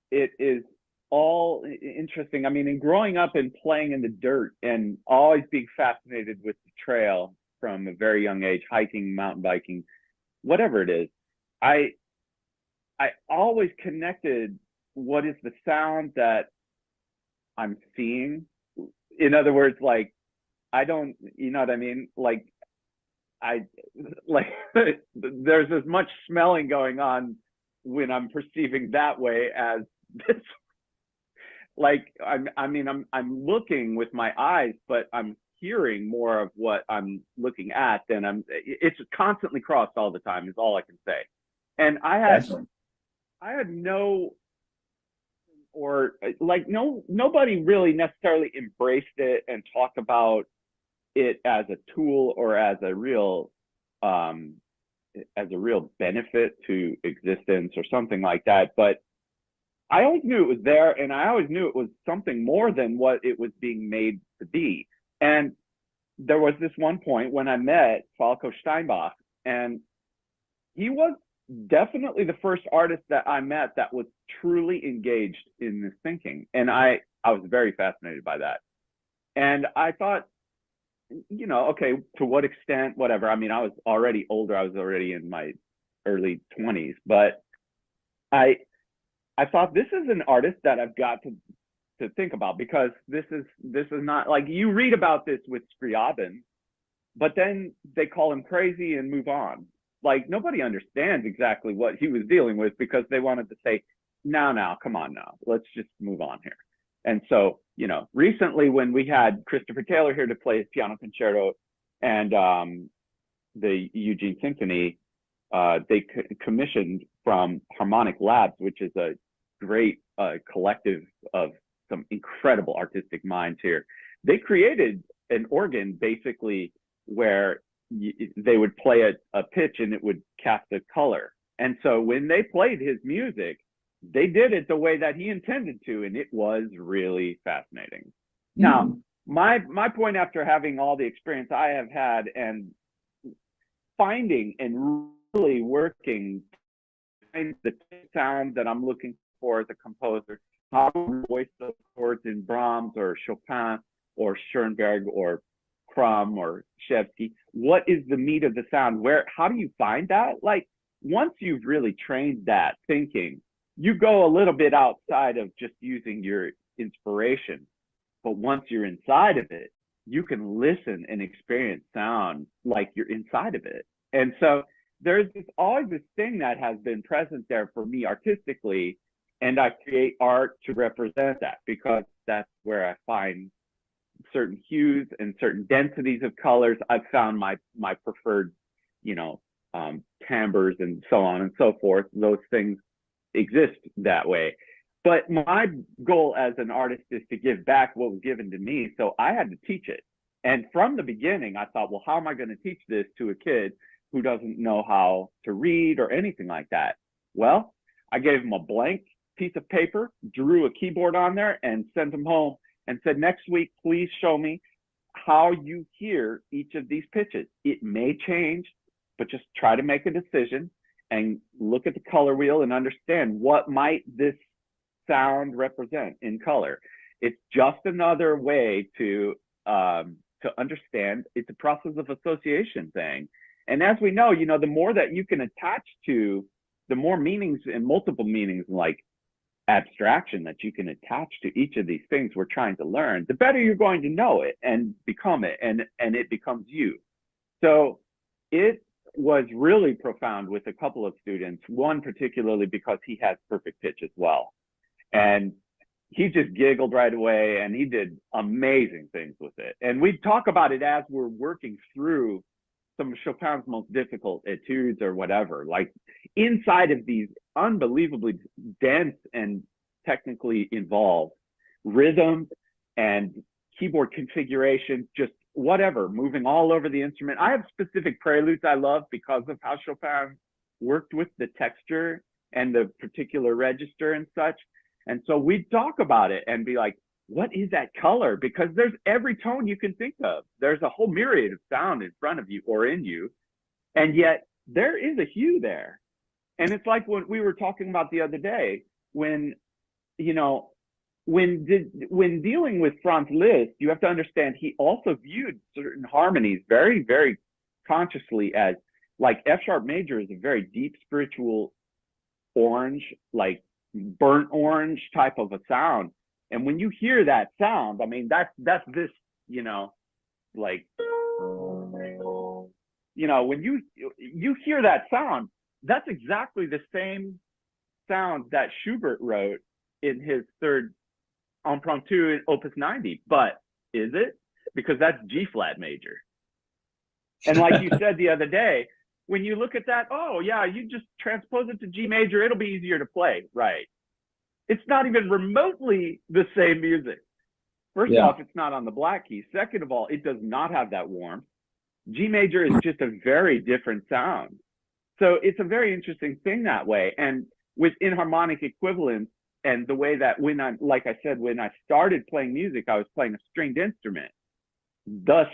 it is all interesting. I mean, in growing up and playing in the dirt and always being fascinated with the trail from a very young age, hiking, mountain biking, whatever it is, I always connected what is the sound that I'm seeing. In other words, like, I don't, you know what I mean? Like, there's as much smelling going on when I'm perceiving that way as this. Like, I'm looking with my eyes, but I'm hearing more of what I'm looking at than it's constantly crossed all the time is all I can say. And I had nobody really necessarily embraced it and talked about it as a tool or as a real benefit to existence or something like that. But I always knew it was there, and I always knew it was something more than what it was being made to be. And there was this one point when I met Falko Steinbach, and he was definitely the first artist that I met that was truly engaged in this thinking. And I was very fascinated by that. And I thought, okay, to what extent, whatever. I mean, I was already older. I was already in my early 20s, but I thought, this is an artist that I've got to think about, because this is not like, you read about this with Scriabin, but then they call him crazy and move on. Like, nobody understands exactly what he was dealing with, because they wanted to say, now, come on now, let's just move on here. And so, recently when we had Christopher Taylor here to play his piano concerto and the Eugene Symphony, they commissioned from Harmonic Labs, which is a great collective of some incredible artistic minds here. They created an organ basically where they would play a pitch and it would cast a color. And so when they played his music, they did it the way that he intended to, and it was really fascinating. Now, my point, after having all the experience I have had and finding and really working the sound that I'm looking for as a composer, how to voice those chords in Brahms or Chopin or Schoenberg or Crumb or Shevsky, what is the meat of the sound? How do you find that? Like, once you've really trained that thinking, you go a little bit outside of just using your inspiration. But once you're inside of it, you can listen and experience sound like you're inside of it. And so there's always this thing that has been present there for me artistically, and I create art to represent that, because that's where I find certain hues and certain densities of colors. I've found my preferred, timbres and so on and so forth. Those things exist that way. But my goal as an artist is to give back what was given to me. So I had to teach it. And from the beginning, I thought, well, how am I going to teach this to a kid who doesn't know how to read or anything like that? Well, I gave him a blank piece of paper, drew a keyboard on there, and sent him home and said, next week, please show me how you hear each of these pitches. It may change, but just try to make a decision and look at the color wheel and understand what might this sound represent in color. It's just another way to understand. It's a process of association thing. And as we know, the more that you can attach to, the more meanings and multiple meanings, like abstraction, that you can attach to each of these things we're trying to learn, the better you're going to know it and become it, and it becomes you. So it was really profound with a couple of students, one particularly because he has perfect pitch as well. And he just giggled right away, and he did amazing things with it. And we talk about it as we're working through some of Chopin's most difficult etudes or whatever, like inside of these unbelievably dense and technically involved rhythm and keyboard configuration, just whatever, moving all over the instrument. I have specific preludes I love because of how Chopin worked with the texture and the particular register and such. And so we'd talk about it and be like, what is that color? Because there's every tone you can think of. There's a whole myriad of sound in front of you or in you. And yet there is a hue there. And it's like what we were talking about the other day, when, when dealing with Franz Liszt, you have to understand he also viewed certain harmonies very, very consciously as, like, F sharp major is a very deep spiritual orange, like burnt orange type of a sound. And when you hear that sound, I mean, that's this, like, when you hear that sound, that's exactly the same sound that Schubert wrote in his third Impromptu in Opus 90. But is it? Because that's G flat major. And like you said the other day, when you look at that, oh yeah, you just transpose it to G major, it'll be easier to play, right? It's not even remotely the same music. First off, it's not on the black key. Second of all, it does not have that warmth. G major is just a very different sound. So it's a very interesting thing that way. And with inharmonic equivalence, and the way that when I started playing music, I was playing a stringed instrument. Thus,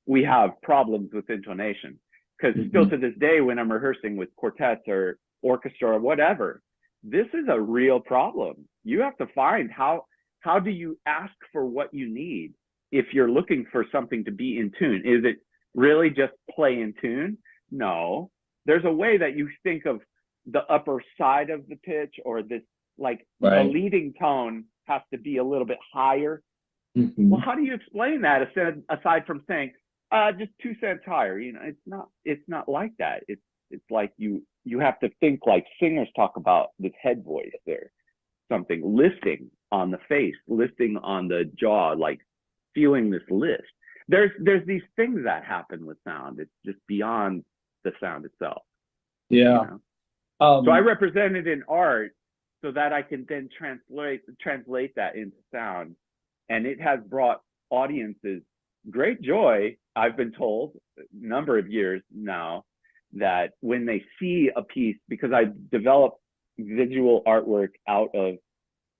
we have problems with intonation. Because still to this day, when I'm rehearsing with quartets or orchestra or whatever, this is a real problem. You have to find how do you ask for what you need if you're looking for something to be in tune? Is it really just play in tune? No. There's a way that you think of the upper side of the pitch, or this, like, a leading tone has to be a little bit higher. Well, how do you explain that aside from saying just 2 cents higher? It's not like that. It's like you have to think like singers talk about this head voice or something, lifting on the face, lifting on the jaw, like feeling this lift. There's these things that happen with sound. It's just beyond the sound itself. Yeah. So I represent it in art so that I can then translate that into sound. And it has brought audiences great joy, I've been told, a number of years now, that when they see a piece, because I develop visual artwork out of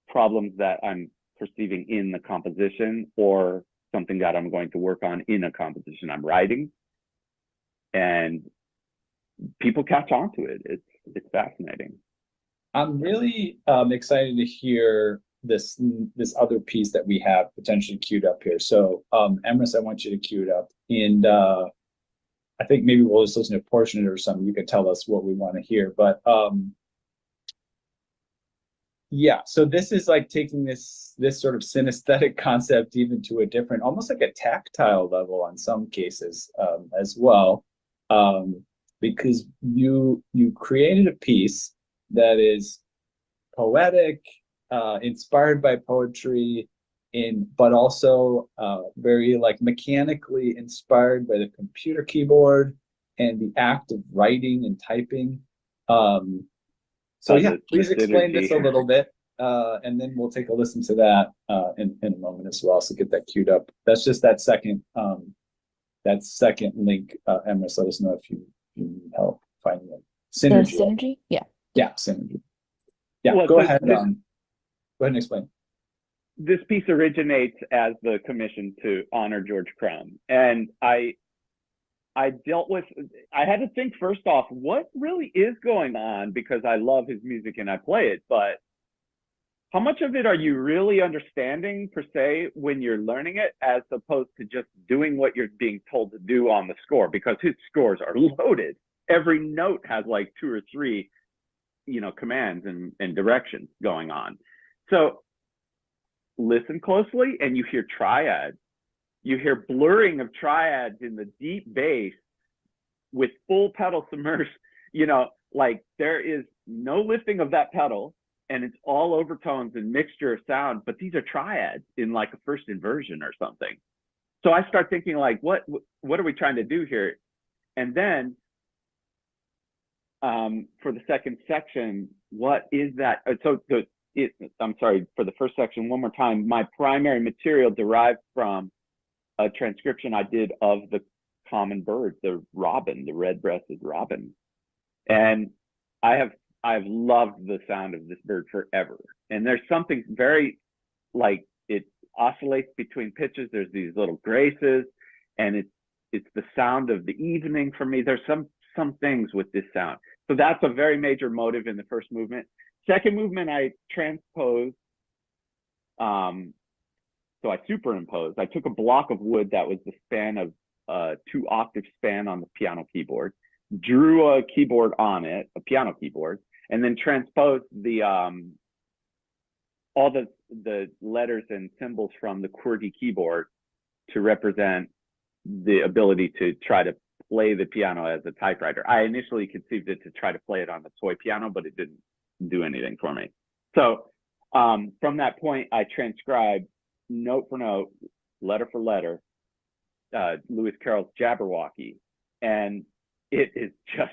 problems that I'm perceiving in the composition or something that I'm going to work on in a composition I'm writing, and people catch on to it. It's fascinating. I'm really excited to hear this other piece that we have potentially queued up here. So Emrys, I want you to cue it up, and I think maybe we'll just listen to a portion of it or something. You can tell us what we want to hear, but yeah. So this is like taking this sort of synesthetic concept even to a different, almost like a tactile level on some cases as well, because you created a piece that is poetic, inspired by poetry, but also very like mechanically inspired by the computer keyboard and the act of writing and typing. So yeah, please explain this a little bit, and then we'll take a listen to that in a moment as well. So get that queued up. That's just that second link. Emrys, let us know if you need help finding it. Synergy. The synergy? Yeah. Yeah, synergy. Yeah, Well, go ahead. Go ahead and explain. This piece originates as the commission to honor George Crumb, and I had to think first off, what really is going on, because I love his music and I play it, but how much of it are you really understanding per se when you're learning it, as opposed to just doing what you're being told to do on the score? Because his scores are loaded. Every note has like 2 or 3, commands and directions going on. So listen closely and you hear triads. You hear blurring of triads in the deep bass with full pedal submerged, like there is no lifting of that pedal, and it's all overtones and mixture of sound, but these are triads in like a first inversion or something. So I start thinking like, what are we trying to do here? And then for the second section, what is that? I'm sorry, for the first section, one more time, my primary material derived from a transcription I did of the common bird, the robin, the red-breasted robin. And I've loved the sound of this bird forever. And there's something very, like, it oscillates between pitches. There's these little graces, and it's the sound of the evening for me. There's some things with this sound. So that's a very major motive in the first movement. Second movement, I transposed. So I superimposed. I took a block of wood that was the span of 2-octave span on the piano keyboard, drew a keyboard on it, a piano keyboard, and then transposed all the letters and symbols from the QWERTY keyboard to represent the ability to try to play the piano as a typewriter. I initially conceived it to try to play it on the toy piano, but it didn't do anything for me. So from that point, I transcribed note for note, letter for letter, Lewis Carroll's Jabberwocky, and it is just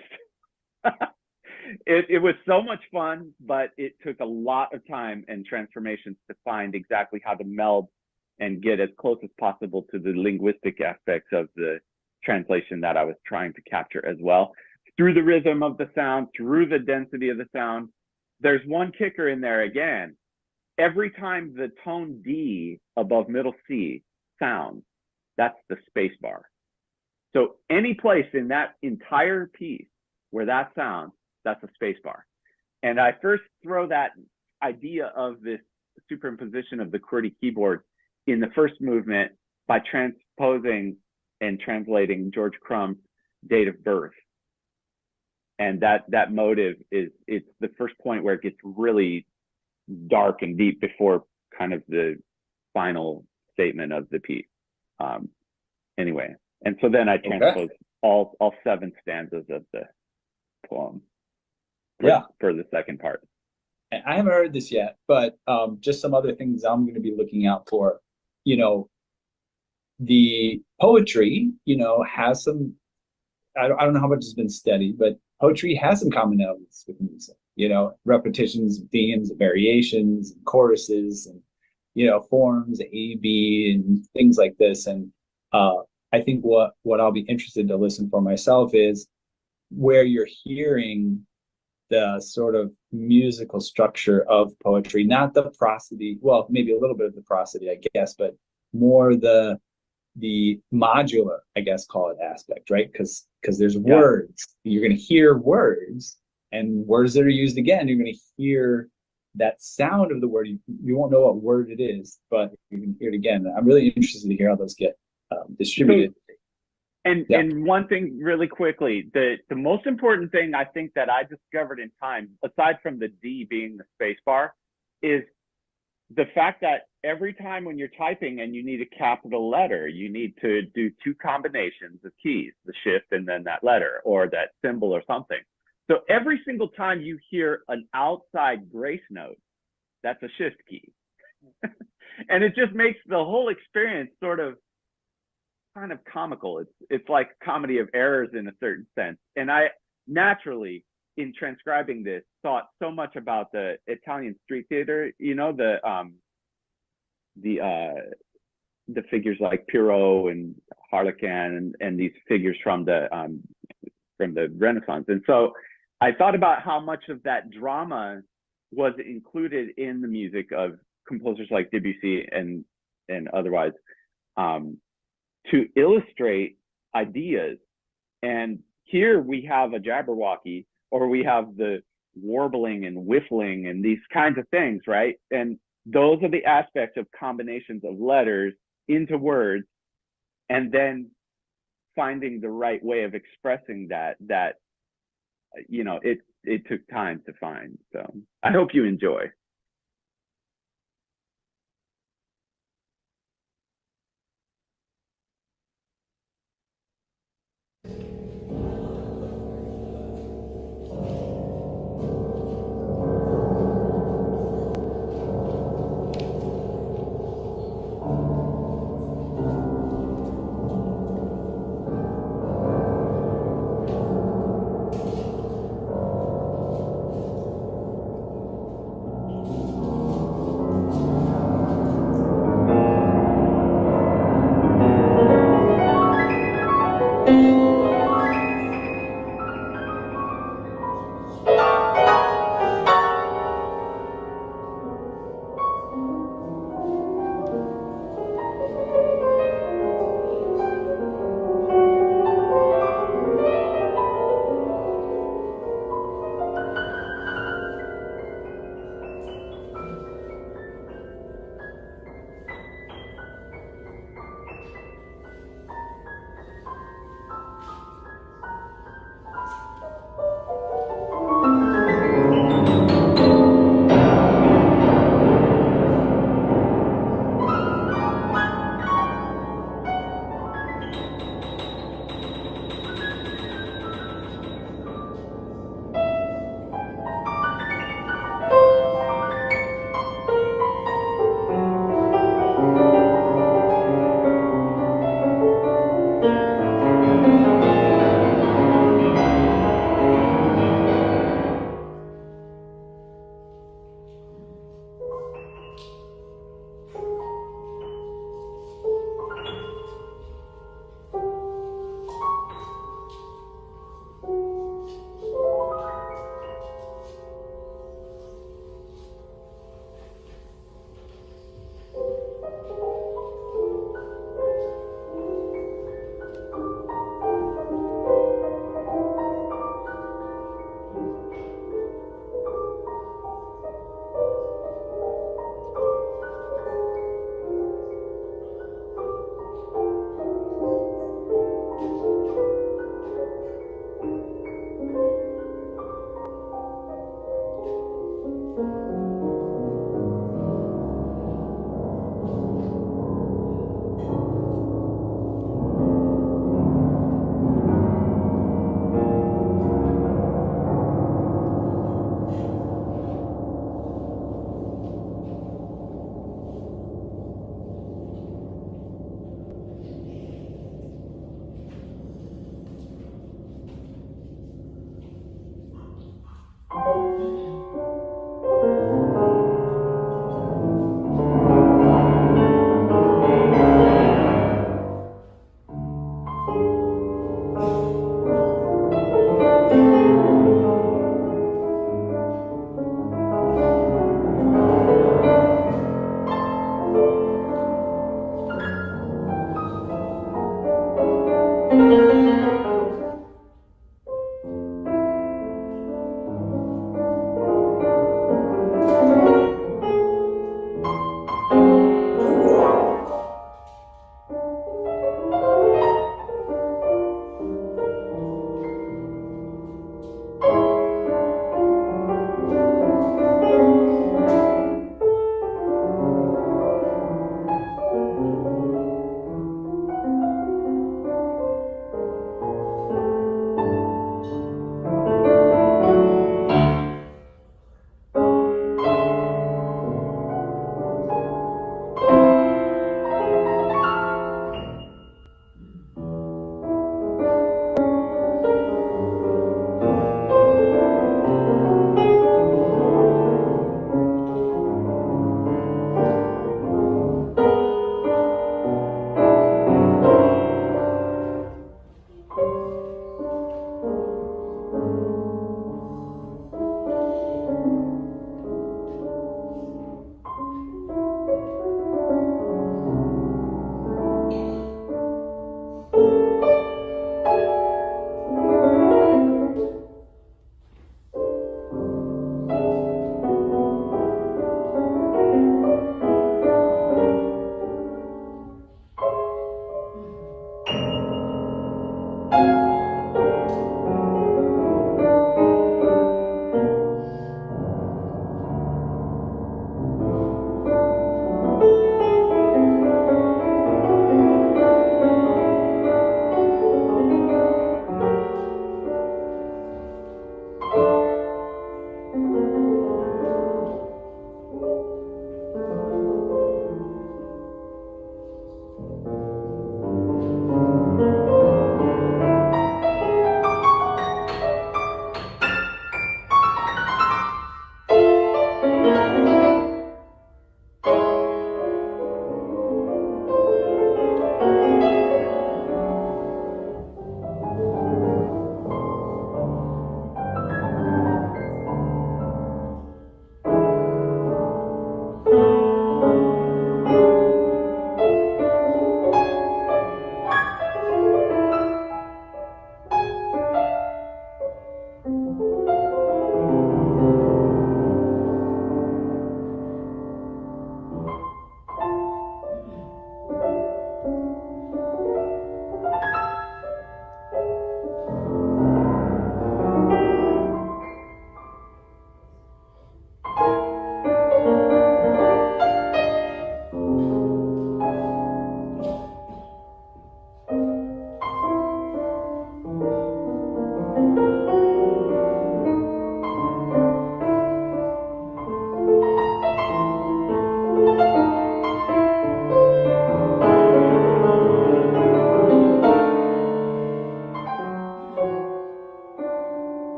it was so much fun, but it took a lot of time and transformations to find exactly how to meld and get as close as possible to the linguistic aspects of the translation that I was trying to capture as well, through the rhythm of the sound, through the density of the sound. There's one kicker in there again. Every time the tone D above middle C sounds, that's the space bar. So any place in that entire piece where that sounds, that's a space bar. And I first throw that idea of this superimposition of the QWERTY keyboard in the first movement by transposing and translating George Crumb's date of birth. And that motive it's the first point where it gets really dark and deep before kind of the final statement of the piece. Anyway, and so then I transposed all 7 stanzas of the poem for the second part. And I haven't heard this yet, but just some other things I'm going to be looking out for. The poetry, has some, I don't know how much has been studied, but poetry has some commonalities with music, repetitions, themes, variations, and choruses, and, forms, A, B, and things like this. And I think what I'll be interested to listen for myself is where you're hearing the sort of musical structure of poetry, not the prosody, well, maybe a little bit of the prosody, I guess, but more the modular, I guess, call it aspect, right? Because there's words. You're going to hear words, and words that are used again, you're going to hear that sound of the word, you won't know what word it is, but you can hear it again. I'm really interested to hear how those get distributed. And one thing really quickly, the most important thing I think that I discovered in time, aside from the D being the space bar, is the fact that every time when you're typing and you need a capital letter, you need to do two combinations of keys, the shift and then that letter or that symbol or something. So every single time you hear an outside grace note, that's a shift key. And it just makes the whole experience sort of kind of comical. It's like comedy of errors in a certain sense. And I naturally, in transcribing this, thought so much about the Italian street theater, you know, the figures like Pierrot and Harlequin and these figures from the Renaissance. And so I thought about how much of that drama was included in the music of composers like Debussy and otherwise, to illustrate ideas. And here we have a Jabberwocky, or we have the warbling and whiffling and these kinds of things, right? And those are the aspects of combinations of letters into words, and then finding the right way of expressing that you know, it took time to find. So I hope you enjoy.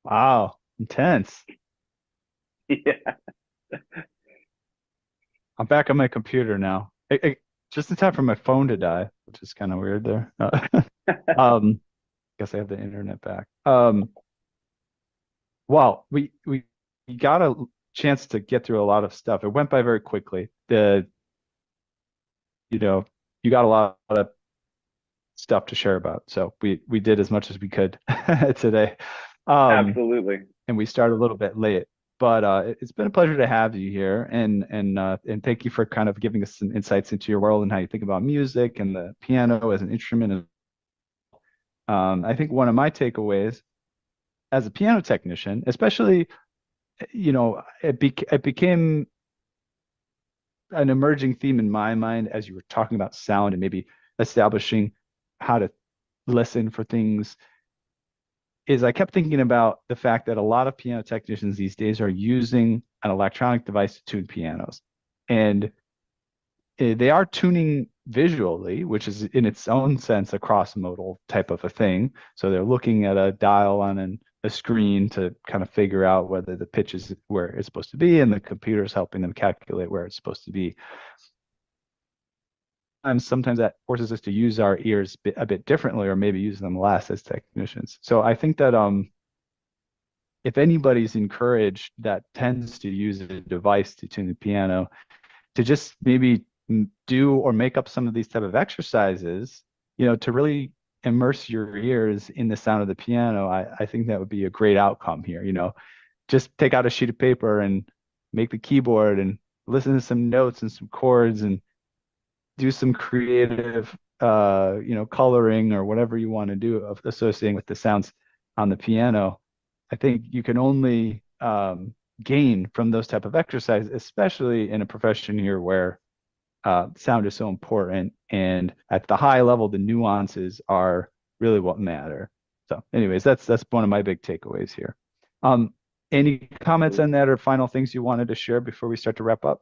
Wow, intense. Yeah. I'm back on my computer now. Just in time for my phone to die, which is kind of weird there. Um, guess I have the internet back. Well, we got a chance to get through a lot of stuff. It went by very quickly. You know, you got a lot of stuff to share about. So we did as much as we could today. Um, Absolutely. and we started a little bit late. But it's been a pleasure to have you here, and thank you for kind of giving us some insights into your world and how you think about music and the piano as an instrument. I think one of my takeaways as a piano technician, especially, it became an emerging theme in my mind as you were talking about sound and maybe establishing how to listen for things, is I kept thinking about the fact that a lot of piano technicians these days are using an electronic device to tune pianos. And they are tuning visually, which is in its own sense a cross-modal type of a thing. So they're looking at a dial on a screen to kind of figure out whether the pitch is where it's supposed to be, and the computer is helping them calculate where it's supposed to be. And sometimes that forces us to use our ears a bit differently, or maybe use them less as technicians. So I think that if anybody's encouraged that tends to use a device to tune the piano, to just maybe do or make up some of these type of exercises, to really immerse your ears in the sound of the piano, I think that would be a great outcome here. Just take out a sheet of paper and make the keyboard and listen to some notes and some chords and do some creative, coloring or whatever you want to do of associating with the sounds on the piano. I think you can only gain from those type of exercises, especially in a profession here where sound is so important, and at the high level, the nuances are really what matter. So, anyways, that's one of my big takeaways here. Any comments on that or final things you wanted to share before we start to wrap up?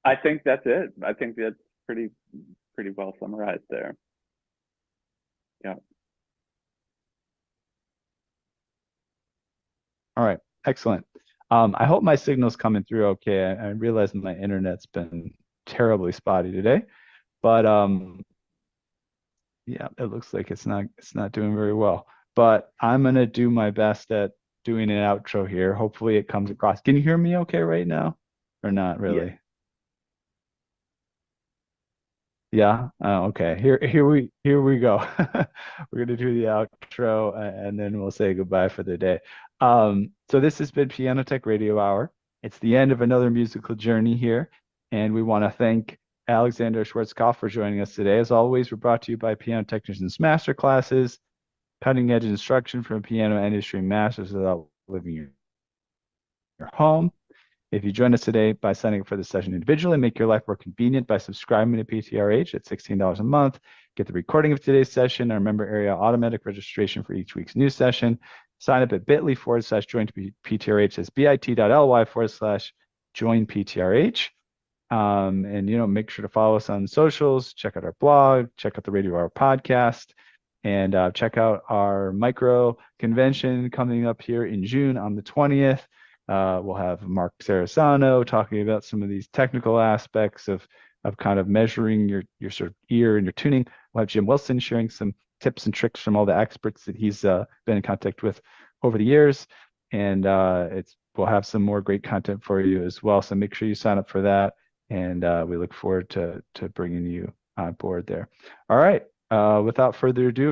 I think that's it. I think that's pretty well summarized there. Yeah. All right, excellent. I hope my signal's coming through okay. I realize my internet's been terribly spotty today, but yeah, it looks like it's not doing very well. But I'm gonna do my best at doing an outro here. Hopefully it comes across. Can you hear me okay right now? Or not Yeah. really? Yeah. Oh, okay. Here we go. We're gonna do the outro and then we'll say goodbye for the day. So this has been Piano Tech Radio Hour. It's the end of another musical journey here, and we want to thank Alexander Schwarzkopf for joining us today. As always, we're brought to you by Piano Technicians Masterclasses, cutting edge instruction from piano industry masters without living in your home. If you join us today by signing up for the session individually, make your life more convenient by subscribing to PTRH at $16 a month. Get the recording of today's session, our member area automatic registration for each week's new session. Sign up at bit.ly/join PTRH. That's bit.ly/join PTRH. And make sure to follow us on socials, check out our blog, check out the Radio Hour podcast, and check out our micro convention coming up here in June on the 20th. We'll have Mark Sarasano talking about some of these technical aspects of kind of measuring your sort of ear and your tuning. We'll have Jim Wilson sharing some tips and tricks from all the experts that he's been in contact with over the years. And we'll have some more great content for you as well. So make sure you sign up for that. And we look forward to bringing you on board there. All right. Without further ado,